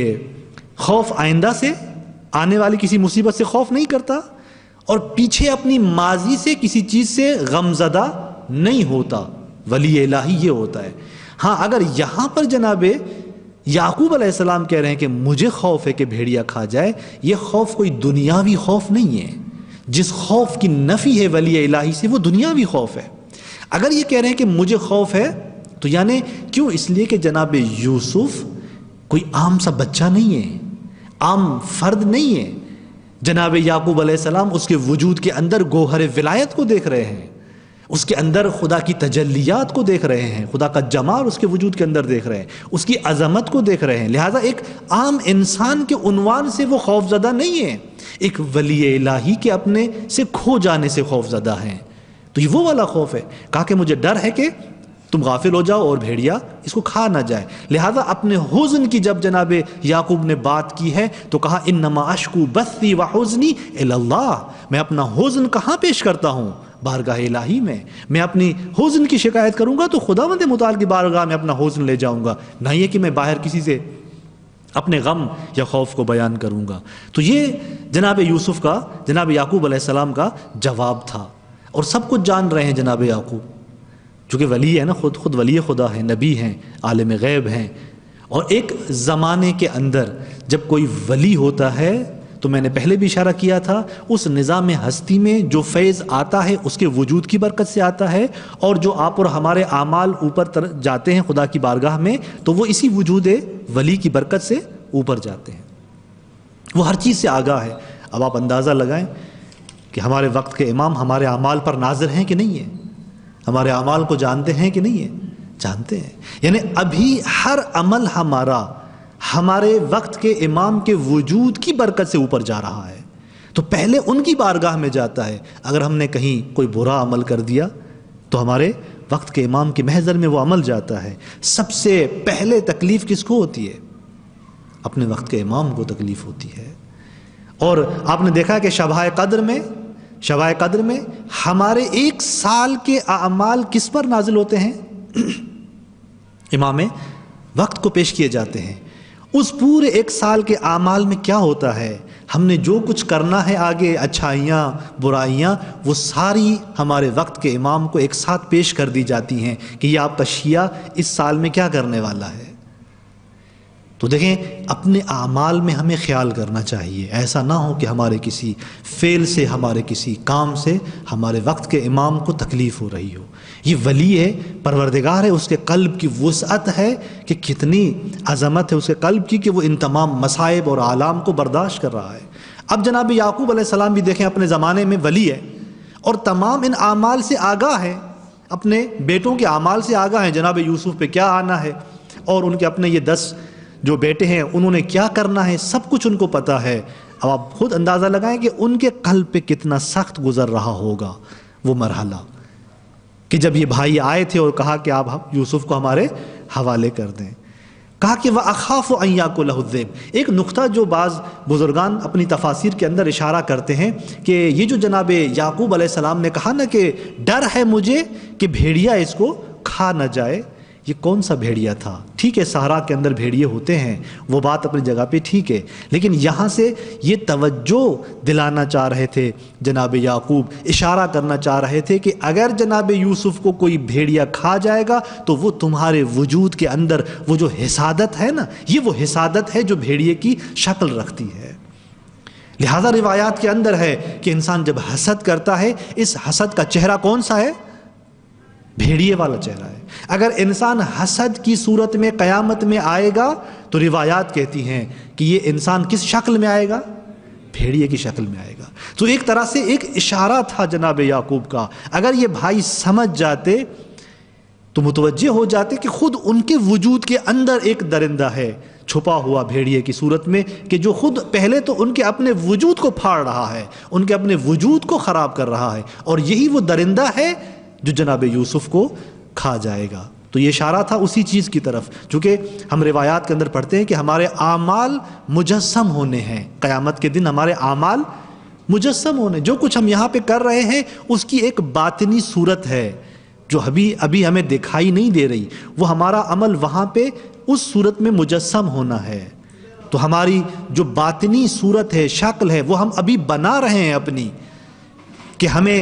خوف آئندہ سے آنے والی کسی مصیبت سے خوف نہیں کرتا اور پیچھے اپنی ماضی سے کسی چیز سے غمزدہ نہیں ہوتا. ولی الہی یہ ہوتا ہے. ہاں، اگر یہاں پر جناب یعقوب علیہ السلام کہہ رہے ہیں کہ مجھے خوف ہے کہ بھیڑیا کھا جائے، یہ خوف کوئی دنیاوی خوف نہیں ہے. جس خوف کی نفی ہے ولی الہی سے وہ دنیاوی خوف ہے. اگر یہ کہہ رہے ہیں کہ مجھے خوف ہے تو یعنی کیوں؟ اس لیے کہ جناب یوسف کوئی عام سا بچہ نہیں ہے، عام فرد نہیں ہے. جناب یعقوب علیہ السلام اس کے وجود کے اندر گوہر ولایت کو دیکھ رہے ہیں، اس کے اندر خدا کی تجلیات کو دیکھ رہے ہیں، خدا کا جمال اس کے وجود کے اندر دیکھ رہے ہیں، اس کی عظمت کو دیکھ رہے ہیں. لہٰذا ایک عام انسان کے عنوان سے وہ خوف زدہ نہیں ہے، ایک ولی الہی کے اپنے سے کھو جانے سے خوف زدہ ہیں. تو یہ وہ والا خوف ہے. کہا کہ مجھے ڈر ہے کہ تم غافل ہو جاؤ اور بھیڑیا اس کو کھا نہ جائے. لہذا اپنے حزن کی جب جناب یعقوب نے بات کی ہے تو کہا انما اشکو بثی وحزنی الی اللہ، میں اپنا حزن کہاں پیش کرتا ہوں؟ بارگاہ الہی میں. میں اپنی حزن کی شکایت کروں گا تو خداوند متعال کی بارگاہ میں اپنا حزن لے جاؤں گا، نہ یہ کہ میں باہر کسی سے اپنے غم یا خوف کو بیان کروں گا. تو یہ جناب یوسف کا، جناب یعقوب علیہ السلام کا جواب تھا. اور سب کچھ جان رہے ہیں جناب یعقوب، چونکہ ولی ہے نا، خود ولی خدا ہے، نبی ہیں، عالم غیب ہیں. اور ایک زمانے کے اندر جب کوئی ولی ہوتا ہے تو میں نے پہلے بھی اشارہ کیا تھا، اس نظام ہستی میں جو فیض آتا ہے اس کے وجود کی برکت سے آتا ہے، اور جو آپ اور ہمارے اعمال اوپر جاتے ہیں خدا کی بارگاہ میں تو وہ اسی وجود ولی کی برکت سے اوپر جاتے ہیں. وہ ہر چیز سے آگاہ ہے. اب آپ اندازہ لگائیں کہ ہمارے وقت کے امام ہمارے اعمال پر ناظر ہیں کہ نہیں ہیں؟ ہمارے اعمال کو جانتے ہیں کہ نہیں ہیں؟ جانتے ہیں. یعنی ابھی ہر عمل ہمارا ہمارے وقت کے امام کے وجود کی برکت سے اوپر جا رہا ہے. تو پہلے ان کی بارگاہ میں جاتا ہے. اگر ہم نے کہیں کوئی برا عمل کر دیا تو ہمارے وقت کے امام کے محضر میں وہ عمل جاتا ہے. سب سے پہلے تکلیف کس کو ہوتی ہے؟ اپنے وقت کے امام کو تکلیف ہوتی ہے. اور آپ نے دیکھا کہ شبہ قدر میں ہمارے 1 سال کے اعمال کس پر نازل ہوتے ہیں؟ امام وقت کو پیش کیے جاتے ہیں. اس پورے 1 سال کے اعمال میں کیا ہوتا ہے؟ ہم نے جو کچھ کرنا ہے آگے، اچھائیاں برائیاں، وہ ساری ہمارے وقت کے امام کو ایک ساتھ پیش کر دی جاتی ہیں کہ یہ آپ کا شیعہ اس سال میں کیا کرنے والا ہے. تو دیکھیں، اپنے اعمال میں ہمیں خیال کرنا چاہیے. ایسا نہ ہو کہ ہمارے کسی فعل سے، ہمارے کسی کام سے ہمارے وقت کے امام کو تکلیف ہو رہی ہو. یہ ولی ہے، پروردگار ہے، اس کے قلب کی وسعت ہے کہ کتنی عظمت ہے اس کے قلب کی کہ وہ ان تمام مصائب اور آلام کو برداشت کر رہا ہے. اب جناب یعقوب علیہ السلام بھی دیکھیں، اپنے زمانے میں ولی ہے اور تمام ان اعمال سے آگاہ ہے، اپنے بیٹوں کے اعمال سے آگاہ ہیں. جناب یوسف پہ کیا آنا ہے اور ان کے اپنے یہ 10 جو بیٹے ہیں انہوں نے کیا کرنا ہے، سب کچھ ان کو پتہ ہے. اب آپ خود اندازہ لگائیں کہ ان کے قلب پہ کتنا سخت گزر رہا ہوگا وہ مرحلہ، کہ جب یہ بھائی آئے تھے اور کہا کہ آپ یوسف کو ہمارے حوالے کر دیں. کہا کہ وَأَخَافُ أَن يَأْكُلَهُ الذِّئْبُ۔ ایک نقطہ جو بعض بزرگان اپنی تفاسیر کے اندر اشارہ کرتے ہیں کہ یہ جو جناب یعقوب علیہ السلام نے کہا نا کہ ڈر ہے مجھے کہ بھیڑیا اس کو کھا نہ جائے، یہ کون سا بھیڑیا تھا؟ ٹھیک ہے صحرا کے اندر بھیڑیے ہوتے ہیں، وہ بات اپنی جگہ پہ ٹھیک ہے، لیکن یہاں سے یہ توجہ دلانا چاہ رہے تھے جناب یعقوب، اشارہ کرنا چاہ رہے تھے کہ اگر جناب یوسف کو کوئی بھیڑیا کھا جائے گا تو وہ تمہارے وجود کے اندر وہ جو حسادت ہے نا، یہ وہ حسادت ہے جو بھیڑیے کی شکل رکھتی ہے۔ لہذا روایات کے اندر ہے کہ انسان جب حسد کرتا ہے، اس حسد کا چہرہ کون سا ہے؟ بھیڑیے والا چہرہ ہے۔ اگر انسان حسد کی صورت میں قیامت میں آئے گا تو روایات کہتی ہیں کہ یہ انسان کس شکل میں آئے گا؟ بھیڑیے کی شکل میں آئے گا۔ تو ایک طرح سے ایک اشارہ تھا جناب یعقوب کا، اگر یہ بھائی سمجھ جاتے تو متوجہ ہو جاتے کہ خود ان کے وجود کے اندر ایک درندہ ہے چھپا ہوا بھیڑیے کی صورت میں، کہ جو خود پہلے تو ان کے اپنے وجود کو پھاڑ رہا ہے، ان کے اپنے وجود کو خراب کر رہا ہے، اور یہی وہ درندہ ہے جو جناب یوسف کو کھا جائے گا۔ تو یہ اشارہ تھا اسی چیز کی طرف، چونکہ ہم روایات کے اندر پڑھتے ہیں کہ ہمارے اعمال مجسم ہونے ہیں، قیامت کے دن ہمارے اعمال مجسم ہونے، جو کچھ ہم یہاں پہ کر رہے ہیں اس کی ایک باطنی صورت ہے جو ابھی ہمیں دکھائی نہیں دے رہی، وہ ہمارا عمل وہاں پہ اس صورت میں مجسم ہونا ہے۔ تو ہماری جو باطنی صورت ہے، شکل ہے، وہ ہم ابھی بنا رہے ہیں اپنی، کہ ہمیں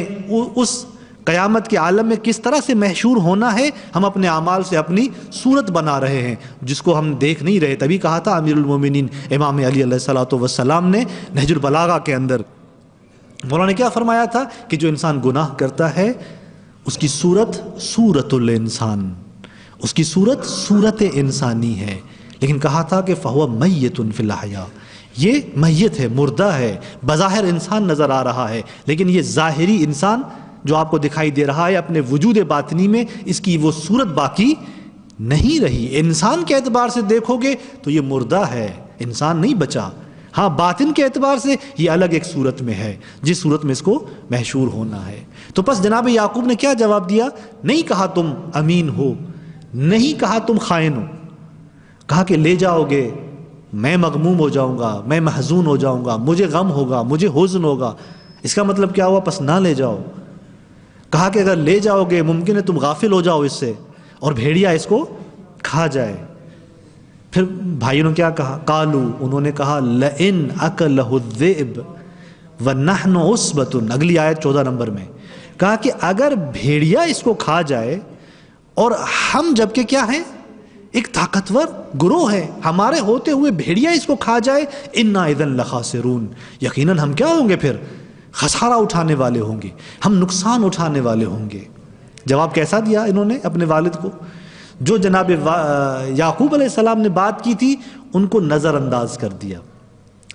اس قیامت کے عالم میں کس طرح سے محشور ہونا ہے، ہم اپنے اعمال سے اپنی صورت بنا رہے ہیں جس کو ہم دیکھ نہیں رہے۔ تبھی کہا تھا امیر المومنین امام علی علیہ السلام نے نہج البلاغہ کے اندر، مولانا نے کیا فرمایا تھا کہ جو انسان گناہ کرتا ہے اس کی صورت صورت الانسان، اس کی صورت صورت انسانی ہے، لیکن کہا تھا کہ فہو میت فی الحیا، یہ میت ہے، مردہ ہے، بظاہر انسان نظر آ رہا ہے لیکن یہ ظاہری انسان جو آپ کو دکھائی دے رہا ہے اپنے وجود باطنی میں، اس کی وہ صورت باقی نہیں رہی۔ انسان کے اعتبار سے دیکھو گے تو یہ مردہ ہے، انسان نہیں بچا، ہاں باطن کے اعتبار سے یہ الگ ایک صورت میں ہے جس صورت میں اس کو محشور ہونا ہے۔ تو پس جناب یعقوب نے کیا جواب دیا؟ نہیں کہا تم امین ہو، نہیں کہا تم خائن ہو، کہا کہ لے جاؤ گے میں مغموم ہو جاؤں گا، میں محزون ہو جاؤں گا، مجھے غم ہوگا، مجھے حزن ہوگا۔ اس کا مطلب کیا ہوا؟ پس نہ لے جاؤ۔ کہا کہ اگر لے جاؤ گے ممکن ہے تم غافل ہو جاؤ اس سے اور بھیڑیا اس کو کھا جائے۔ پھر بھائیوں نے کیا کہا؟ قالو، انہوں نے کہا لئن اکلہ الذئب ونحن عصبۃ، اگلی آیت 14 نمبر میں کہا کہ اگر بھیڑیا اس کو کھا جائے اور ہم جبکہ کیا ہیں؟ ایک طاقتور گروہ ہے، ہمارے ہوتے ہوئے بھیڑیا اس کو کھا جائے، انا اذا لخاسرون، یقیناً ہم کیا ہوں گے؟ پھر خسارہ اٹھانے والے ہوں گے، ہم نقصان اٹھانے والے ہوں گے۔ جواب کیسا دیا انہوں نے اپنے والد کو؟ جو جناب یعقوب علیہ السلام نے بات کی تھی ان کو نظر انداز کر دیا۔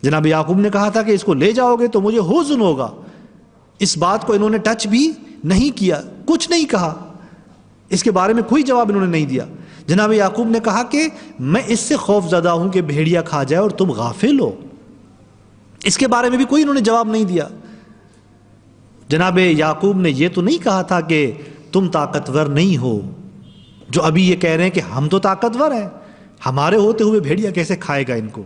جناب یعقوب نے کہا تھا کہ اس کو لے جاؤ گے تو مجھے حزن ہوگا، اس بات کو انہوں نے ٹچ بھی نہیں کیا، کچھ نہیں کہا، اس کے بارے میں کوئی جواب انہوں نے نہیں دیا۔ جناب یعقوب نے کہا کہ میں اس سے خوف زدہ ہوں کہ بھیڑیا کھا جائے اور تم غافل ہو، اس کے بارے میں بھی کوئی انہوں نے جواب نہیں دیا۔ جناب یعقوب نے یہ تو نہیں کہا تھا کہ تم طاقتور نہیں ہو، جو ابھی یہ کہہ رہے ہیں کہ ہم تو طاقتور ہیں، ہمارے ہوتے ہوئے بھیڑیا کیسے کھائے گا ان کو،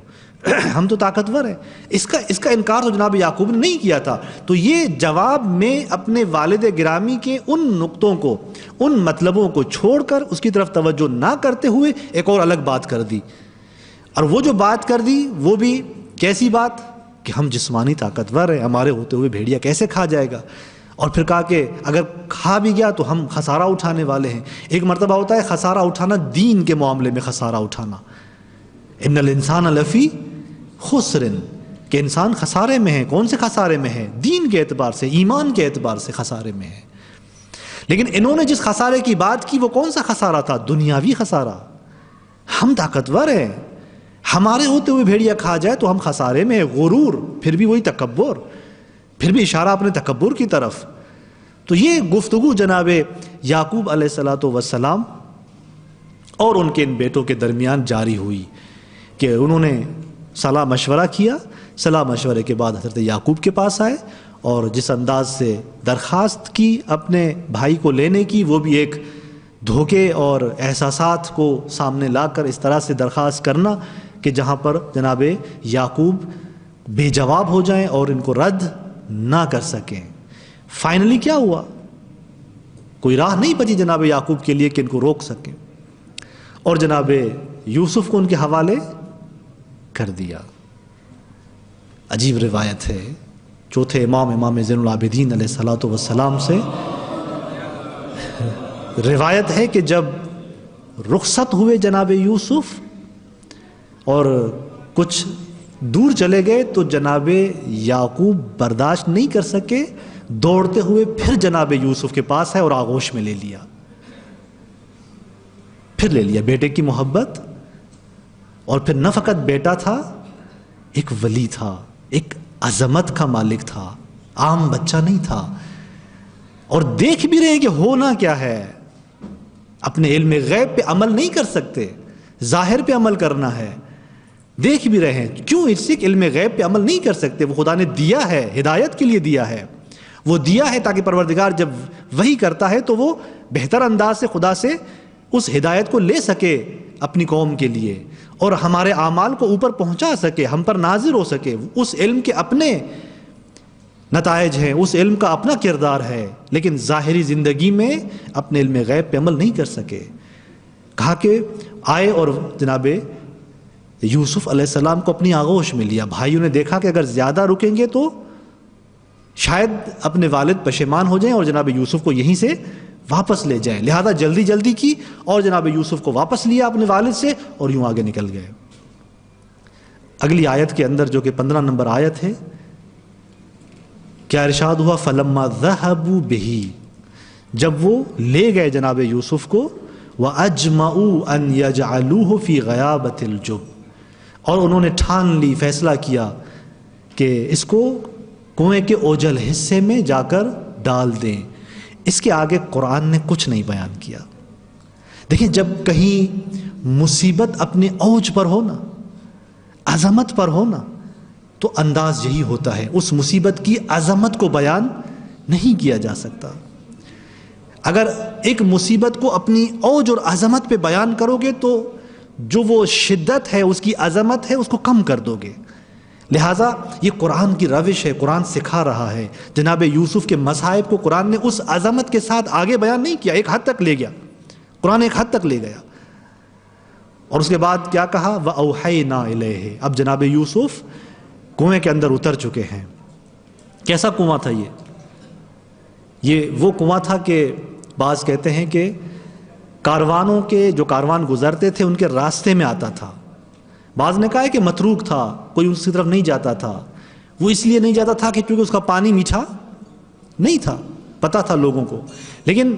ہم تو طاقتور ہیں، اس کا انکار تو جناب یعقوب نے نہیں کیا تھا۔ تو یہ جواب میں اپنے والد گرامی کے ان نقطوں کو، ان مطلبوں کو چھوڑ کر اس کی طرف توجہ نہ کرتے ہوئے ایک اور الگ بات کر دی، اور وہ جو بات کر دی وہ بھی کیسی بات کہ ہم جسمانی طاقتور ہیں، ہمارے ہوتے ہوئے بھیڑیا کیسے کھا جائے گا، اور پھر کہا کہ اگر کھا بھی گیا تو ہم خسارہ اٹھانے والے ہیں۔ ایک مرتبہ ہوتا ہے خسارہ اٹھانا دین کے معاملے میں، خسارہ اٹھانا ان الانسان لفی خسر، کہ انسان خسارے میں ہے۔ کون سے خسارے میں ہے؟ دین کے اعتبار سے، ایمان کے اعتبار سے خسارے میں ہے۔ لیکن انہوں نے جس خسارے کی بات کی وہ کون سا خسارہ تھا؟ دنیاوی خسارہ، ہم طاقتور ہیں، ہمارے ہوتے ہوئے بھیڑیا کھا جائے تو ہم خسارے میں ہیں، غرور، پھر بھی وہی تکبر، پھر بھی اشارہ اپنے تکبر کی طرف۔ تو یہ گفتگو جناب یعقوب علیہ السلام اور ان کے ان بیٹوں کے درمیان جاری ہوئی کہ انہوں نے صلاح مشورہ کیا، صلاح مشورے کے بعد حضرت یعقوب کے پاس آئے اور جس انداز سے درخواست کی اپنے بھائی کو لینے کی، وہ بھی ایک دھوکے اور احساسات کو سامنے لا کر اس طرح سے درخواست کرنا کہ جہاں پر جناب یعقوب بے جواب ہو جائیں اور ان کو رد نہ کر سکیں۔ فائنلی کیا ہوا؟ کوئی راہ نہیں بچی جناب یعقوب کے لیے کہ ان کو روک سکیں، اور جناب یوسف کو ان کے حوالے کر دیا۔ عجیب روایت ہے چوتھے امام زین العابدین علیہ الصلوۃ والسلام سے روایت ہے کہ جب رخصت ہوئے جناب یوسف اور کچھ دور چلے گئے تو جناب یعقوب برداشت نہیں کر سکے، دوڑتے ہوئے پھر جناب یوسف کے پاس ہے اور آغوش میں لے لیا، پھر لے لیا بیٹے کی محبت۔ اور پھر نہ فقط بیٹا تھا، ایک ولی تھا، ایک عظمت کا مالک تھا، عام بچہ نہیں تھا، اور دیکھ بھی رہے ہیں کہ ہونا کیا ہے۔ اپنے علم غیب پہ عمل نہیں کر سکتے، ظاہر پہ عمل کرنا ہے۔ دیکھ بھی رہے ہیں، کیوں؟ اس سے علم غیب پہ عمل نہیں کر سکتے، وہ خدا نے دیا ہے، ہدایت کے لیے دیا ہے، وہ دیا ہے تاکہ پروردگار جب وحی کرتا ہے تو وہ بہتر انداز سے خدا سے اس ہدایت کو لے سکے اپنی قوم کے لیے، اور ہمارے اعمال کو اوپر پہنچا سکے، ہم پر نازل ہو سکے۔ اس علم کے اپنے نتائج ہیں، اس علم کا اپنا کردار ہے، لیکن ظاہری زندگی میں اپنے علم غیب پہ عمل نہیں کر سکے۔ کہا کہ آئے اور جناب یوسف علیہ السلام کو اپنی آغوش میں لیا۔ بھائیوں نے دیکھا کہ اگر زیادہ رکیں گے تو شاید اپنے والد پشیمان ہو جائیں اور جناب یوسف کو یہیں سے واپس لے جائیں، لہذا جلدی جلدی کی اور جناب یوسف کو واپس لیا اپنے والد سے اور یوں آگے نکل گئے۔ اگلی آیت کے اندر جو کہ 15 نمبر آیت ہے، کیا ارشاد ہوا؟ فَلَمَّا ذَهَبُوا بِهِ، جب وہ لے گئے جناب یوسف کو، وَأَجْمَعُوا أَن يَجْعَلُوهُ فِي غَيَابَةِ الْجُبِّ، اور انہوں نے ٹھان لی، فیصلہ کیا کہ اس کو کنویں کے اوجھل حصے میں جا کر ڈال دیں۔ اس کے آگے قرآن نے کچھ نہیں بیان کیا۔ دیکھیں، جب کہیں مصیبت اپنے اوج پر ہونا، عظمت پر ہونا، تو انداز یہی ہوتا ہے، اس مصیبت کی عظمت کو بیان نہیں کیا جا سکتا۔ اگر ایک مصیبت کو اپنی اوج اور عظمت پہ بیان کرو گے تو جو وہ شدت ہے، اس کی عظمت ہے، اس کو کم کر دو گے۔ لہٰذا یہ قرآن کی روش ہے، قرآن سکھا رہا ہے۔ جناب یوسف کے مصائب کو قرآن نے اس عظمت کے ساتھ آگے بیان نہیں کیا، ایک حد تک لے گیا، قرآن ایک حد تک لے گیا، اور اس کے بعد کیا کہا؟ وَأَوْحَيْنَا إِلَيْهِ، اب جناب یوسف کنویں کے اندر اتر چکے ہیں۔ کیسا کنواں تھا یہ وہ کنواں تھا کہ بعض کہتے ہیں کہ کاروانوں کے جو کاروان گزرتے تھے ان کے راستے میں آتا تھا، بعض نے کہا ہے کہ متروک تھا، کوئی اس کی طرف نہیں جاتا تھا۔ وہ اس لیے نہیں جاتا تھا کہ کیونکہ اس کا پانی میٹھا نہیں تھا، پتہ تھا لوگوں کو، لیکن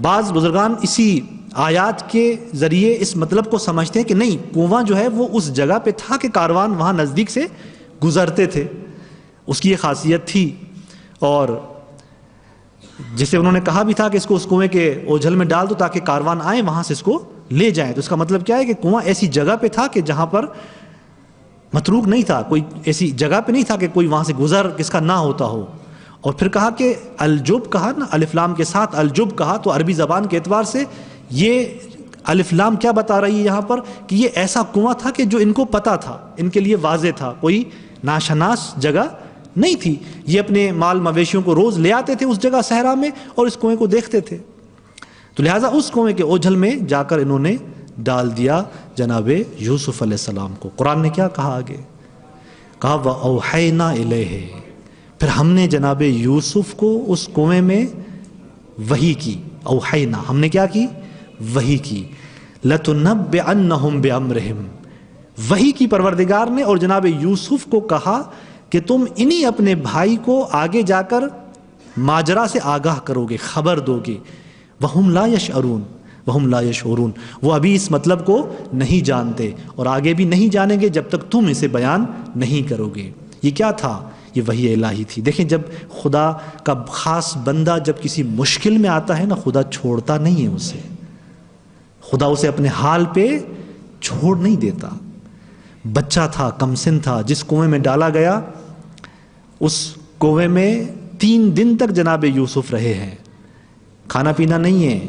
بعض بزرگان اسی آیات کے ذریعے اس مطلب کو سمجھتے ہیں کہ نہیں، کنواں جو ہے وہ اس جگہ پہ تھا کہ کاروان وہاں نزدیک سے گزرتے تھے، اس کی یہ خاصیت تھی۔ اور جسے انہوں نے کہا بھی تھا کہ اس کو اس کنویں کے اوجھل میں ڈال دو تاکہ کاروان آئیں وہاں سے اس کو لے جائیں، تو اس کا مطلب کیا ہے کہ کنواں ایسی جگہ پہ تھا کہ جہاں پر متروک نہیں تھا، کوئی ایسی جگہ پہ نہیں تھا کہ کوئی وہاں سے گزر کس کا نہ ہوتا ہو۔ اور پھر کہا کہ الجب کہا نا، الف لام کے ساتھ الجب کہا، تو عربی زبان کے اعتبار سے یہ الف لام کیا بتا رہی ہے یہاں پر؟ کہ یہ ایسا کنواں تھا کہ جو ان کو پتا تھا، ان کے لیے واضح تھا، کوئی ناشناس جگہ نہیں تھی۔ یہ اپنے مال مویشیوں کو روز لے آتے تھے اس جگہ صحرا میں اور اس کنویں کو دیکھتے تھے، تو لہٰذا اس کنویں کے اوجھل میں جا کر انہوں نے ڈال دیا جناب یوسف علیہ السلام کو۔ قرآن نے کیا کہا آگے؟ کہا وَأَوْحَيْنَا إِلَيْهِ، پھر ہم نے جناب یوسف کو اس کنویں میں وحی کی۔ اوحینا، ہم نے کیا کی؟ وحی کی۔ لَتُنَبِّئَنَّهُمْ بِأَمْرِهِمْ، وحی کی پروردگار نے، اور جناب یوسف کو کہا کہ تم انہی اپنے بھائی کو آگے جا کر ماجرا سے آگاہ کرو گے، خبر دو گے۔ وَهُمْ لَا يَشْعُرُونَ، وَهُمْ لَا يَشْعُرُونَ، وہ ابھی اس مطلب کو نہیں جانتے اور آگے بھی نہیں جانیں گے جب تک تم اسے بیان نہیں کرو گے۔ یہ کیا تھا؟ یہ وحی الہی تھی۔ دیکھیں، جب خدا کا خاص بندہ جب کسی مشکل میں آتا ہے نا، خدا چھوڑتا نہیں ہے اسے، خدا اسے اپنے حال پہ چھوڑ نہیں دیتا۔ بچہ تھا، کمسن تھا، جس کنویں میں ڈالا گیا اس کنویں میں 3 دن تک جناب یوسف رہے ہیں، کھانا پینا نہیں ہے،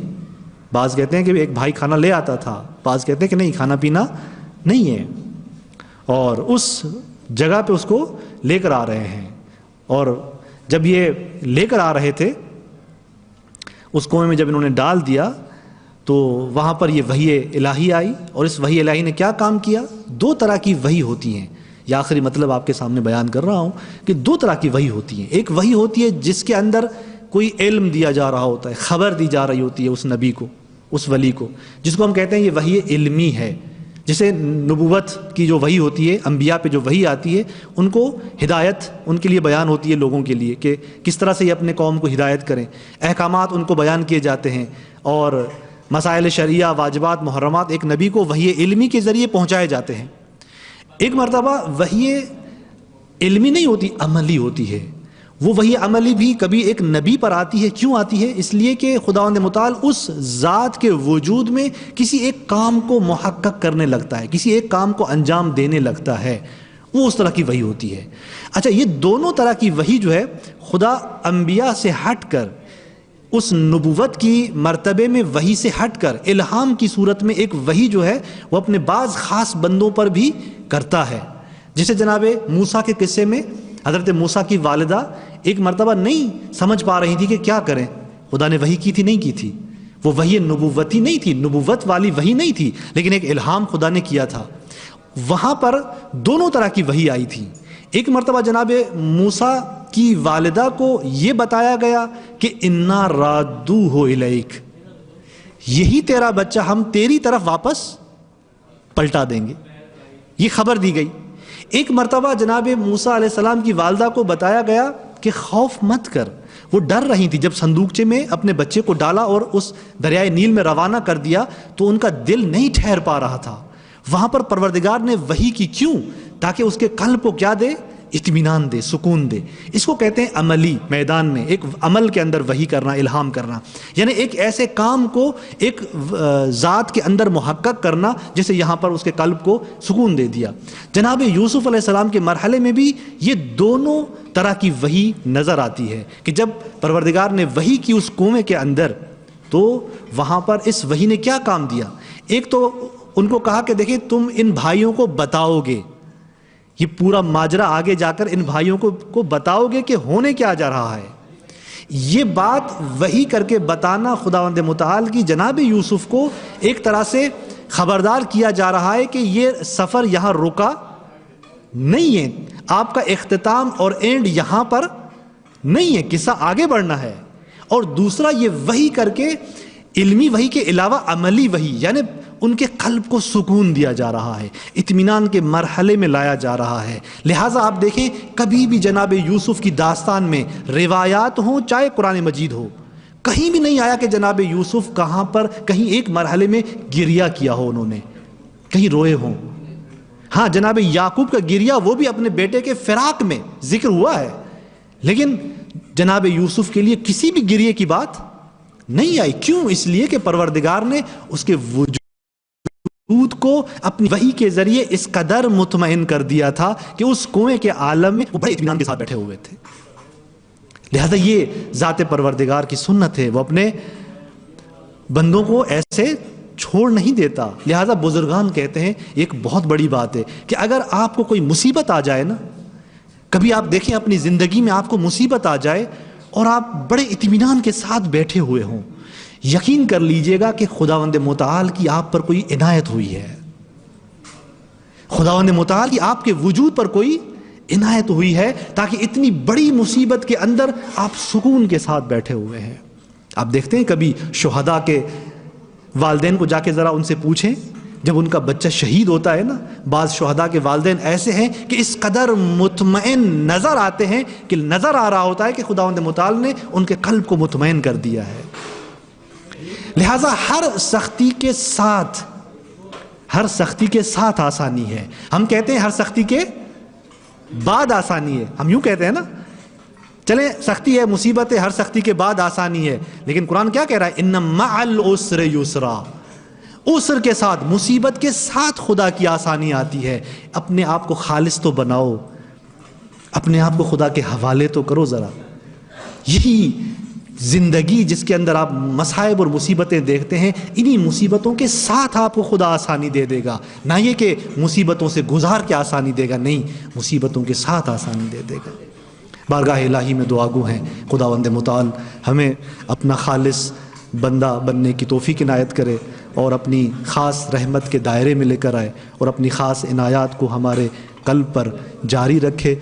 بعض کہتے ہیں کہ ایک بھائی کھانا لے آتا تھا، بعض کہتے ہیں کہ نہیں کھانا پینا نہیں ہے، اور اس جگہ پہ اس کو لے کر آ رہے ہیں، اور جب یہ لے کر آ رہے تھے اس کنویں میں جب انہوں نے ڈال دیا تو وہاں پر یہ وحی الہی آئی، اور اس وحی الہی نے کیا کام کیا؟ دو طرح کی وحی ہوتی ہیں، یہ آخری مطلب آپ کے سامنے بیان کر رہا ہوں کہ دو طرح کی وحی ہوتی ہیں۔ ایک وحی ہوتی ہے جس کے اندر کوئی علم دیا جا رہا ہوتا ہے، خبر دی جا رہی ہوتی ہے اس نبی کو، اس ولی کو، جس کو ہم کہتے ہیں یہ وحی علمی ہے۔ جسے نبوت کی جو وحی ہوتی ہے، انبیاء پہ جو وحی آتی ہے، ان کو ہدایت ان کے لیے بیان ہوتی ہے لوگوں کے لیے کہ کس طرح سے یہ اپنے قوم کو ہدایت کریں، احکامات ان کو بیان کیے جاتے ہیں، اور مسائل شرعیہ، واجبات، محرمات ایک نبی کو وحی علمی کے ذریعے پہنچائے جاتے ہیں۔ ایک مرتبہ وحی علمی نہیں ہوتی، عملی ہوتی ہے۔ وہ وحی عملی بھی کبھی ایک نبی پر آتی ہے۔ کیوں آتی ہے؟ اس لیے کہ خداوند متعال اس ذات کے وجود میں کسی ایک کام کو محقق کرنے لگتا ہے، کسی ایک کام کو انجام دینے لگتا ہے، وہ اس طرح کی وحی ہوتی ہے۔ اچھا، یہ دونوں طرح کی وحی جو ہے خدا انبیاء سے ہٹ کر، اس نبوت کی مرتبے میں وحی سے ہٹ کر الہام کی صورت میں ایک وحی جو ہے وہ اپنے بعض خاص بندوں پر بھی کرتا ہے۔ جسے جناب موسیٰ کے قصے میں حضرت موسیٰ کی والدہ ایک مرتبہ نہیں سمجھ پا رہی تھی کہ کیا کریں، خدا نے وحی کی تھی نہیں کی تھی، وہ وحی نبوتی نہیں تھی، نبوت والی وحی نہیں تھی، لیکن ایک الہام خدا نے کیا تھا۔ وہاں پر دونوں طرح کی وحی آئی تھی۔ ایک مرتبہ جناب موسیٰ کی والدہ کو یہ بتایا گیا کہ انا رادوہ الیک، یہی تیرا بچہ ہم تیری طرف واپس پلٹا دیں گے، یہ خبر دی گئی۔ ایک مرتبہ جناب موسیٰ علیہ السلام کی والدہ کو بتایا گیا کہ خوف مت کر، وہ ڈر رہی تھی۔ جب صندوقچے میں اپنے بچے کو ڈالا اور اس دریائے نیل میں روانہ کر دیا تو ان کا دل نہیں ٹھہر پا رہا تھا۔ وہاں پر پروردگار نے وحی کی، کیوں؟ تاکہ اس کے قلب کو کیا دے؟ اطمینان دے، سکون دے۔ اس کو کہتے ہیں عملی میدان میں ایک عمل کے اندر وحی کرنا، الہام کرنا، یعنی ایک ایسے کام کو ایک ذات کے اندر محقق کرنا جسے یہاں پر اس کے قلب کو سکون دے دیا۔ جناب یوسف علیہ السلام کے مرحلے میں بھی یہ دونوں طرح کی وحی نظر آتی ہے کہ جب پروردگار نے وحی کی اس کنویں کے اندر تو وہاں پر اس وحی نے کیا کام دیا؟ ایک تو ان کو کہا کہ دیکھیں تم ان بھائیوں کو بتاؤ گے، یہ پورا ماجرا آگے جا کر ان بھائیوں کو بتاؤ گے کہ ہونے کیا جا رہا ہے۔ یہ بات وحی کر کے بتانا خداوند متعال کی جناب یوسف کو ایک طرح سے خبردار کیا جا رہا ہے کہ یہ سفر یہاں رکا نہیں ہے، آپ کا اختتام اور اینڈ یہاں پر نہیں ہے، قصہ آگے بڑھنا ہے۔ اور دوسرا یہ وحی کر کے علمی وحی کے علاوہ عملی وحی، یعنی ان کے قلب کو سکون دیا جا رہا ہے، اطمینان کے مرحلے میں لایا جا رہا ہے۔ لہٰذا آپ دیکھیں کبھی بھی جناب یوسف کی داستان میں روایات ہوں چاہے قرآن مجید ہو، کہیں بھی نہیں آیا کہ جناب یوسف کہاں پر کہیں ایک مرحلے میں گریہ کیا ہو، انہوں نے کہیں روئے ہوں۔ ہاں جناب یعقوب کا گریہ وہ بھی اپنے بیٹے کے فراق میں ذکر ہوا ہے، لیکن جناب یوسف کے لیے کسی بھی گریہ کی بات نہیں آئی۔ کیوں؟ اس لیے کہ پروردگار نے اس کے وجود کو اپنی وحی کے ذریعے اس قدر مطمئن کر دیا تھا کہ اس کنویں کے عالم میں وہ بڑے اطمینان کے ساتھ بیٹھے ہوئے تھے۔ لہذا یہ ذات پروردگار کی سنت ہے، وہ اپنے بندوں کو ایسے چھوڑ نہیں دیتا۔ لہذا بزرگان کہتے ہیں ایک بہت بڑی بات ہے کہ اگر آپ کو کوئی مصیبت آ جائے نا، کبھی آپ دیکھیں اپنی زندگی میں آپ کو مصیبت آ جائے اور آپ بڑے اطمینان کے ساتھ بیٹھے ہوئے ہوں، یقین کر لیجئے گا کہ خداوند متعال کی آپ پر کوئی عنایت ہوئی ہے، خداوند متعال کی آپ کے وجود پر کوئی عنایت ہوئی ہے، تاکہ اتنی بڑی مصیبت کے اندر آپ سکون کے ساتھ بیٹھے ہوئے ہیں۔ آپ دیکھتے ہیں کبھی شہداء کے والدین کو جا کے ذرا ان سے پوچھیں، جب ان کا بچہ شہید ہوتا ہے نا، بعض شہداء کے والدین ایسے ہیں کہ اس قدر مطمئن نظر آتے ہیں کہ نظر آ رہا ہوتا ہے کہ خداوند متعال نے ان کے قلب کو مطمئن کر دیا ہے۔ لہٰذا ہر سختی کے ساتھ آسانی ہے۔ ہم کہتے ہیں ہر سختی کے بعد آسانی ہے، ہم یوں کہتے ہیں نا، چلیں سختی ہے، مصیبت ہے، ہر سختی کے بعد آسانی ہے، لیکن قرآن کیا کہہ رہا ہے؟ ان مع العسر یسرا، عسر کے ساتھ، مصیبت کے ساتھ خدا کی آسانی آتی ہے۔ اپنے آپ کو خالص تو بناؤ، اپنے آپ کو خدا کے حوالے تو کرو ذرا۔ یہی زندگی جس کے اندر آپ مصائب اور مصیبتیں دیکھتے ہیں، انہی مصیبتوں کے ساتھ آپ کو خدا آسانی دے دے گا، نہ یہ کہ مصیبتوں سے گزار کے آسانی دے گا، نہیں، مصیبتوں کے ساتھ آسانی دے دے گا۔ بارگاہ الہی میں دعا گو ہیں خداوند متعال ہمیں اپنا خالص بندہ بننے کی توفیق عنایت کرے اور اپنی خاص رحمت کے دائرے میں لے کر آئے اور اپنی خاص عنایات کو ہمارے قلب پر جاری رکھے۔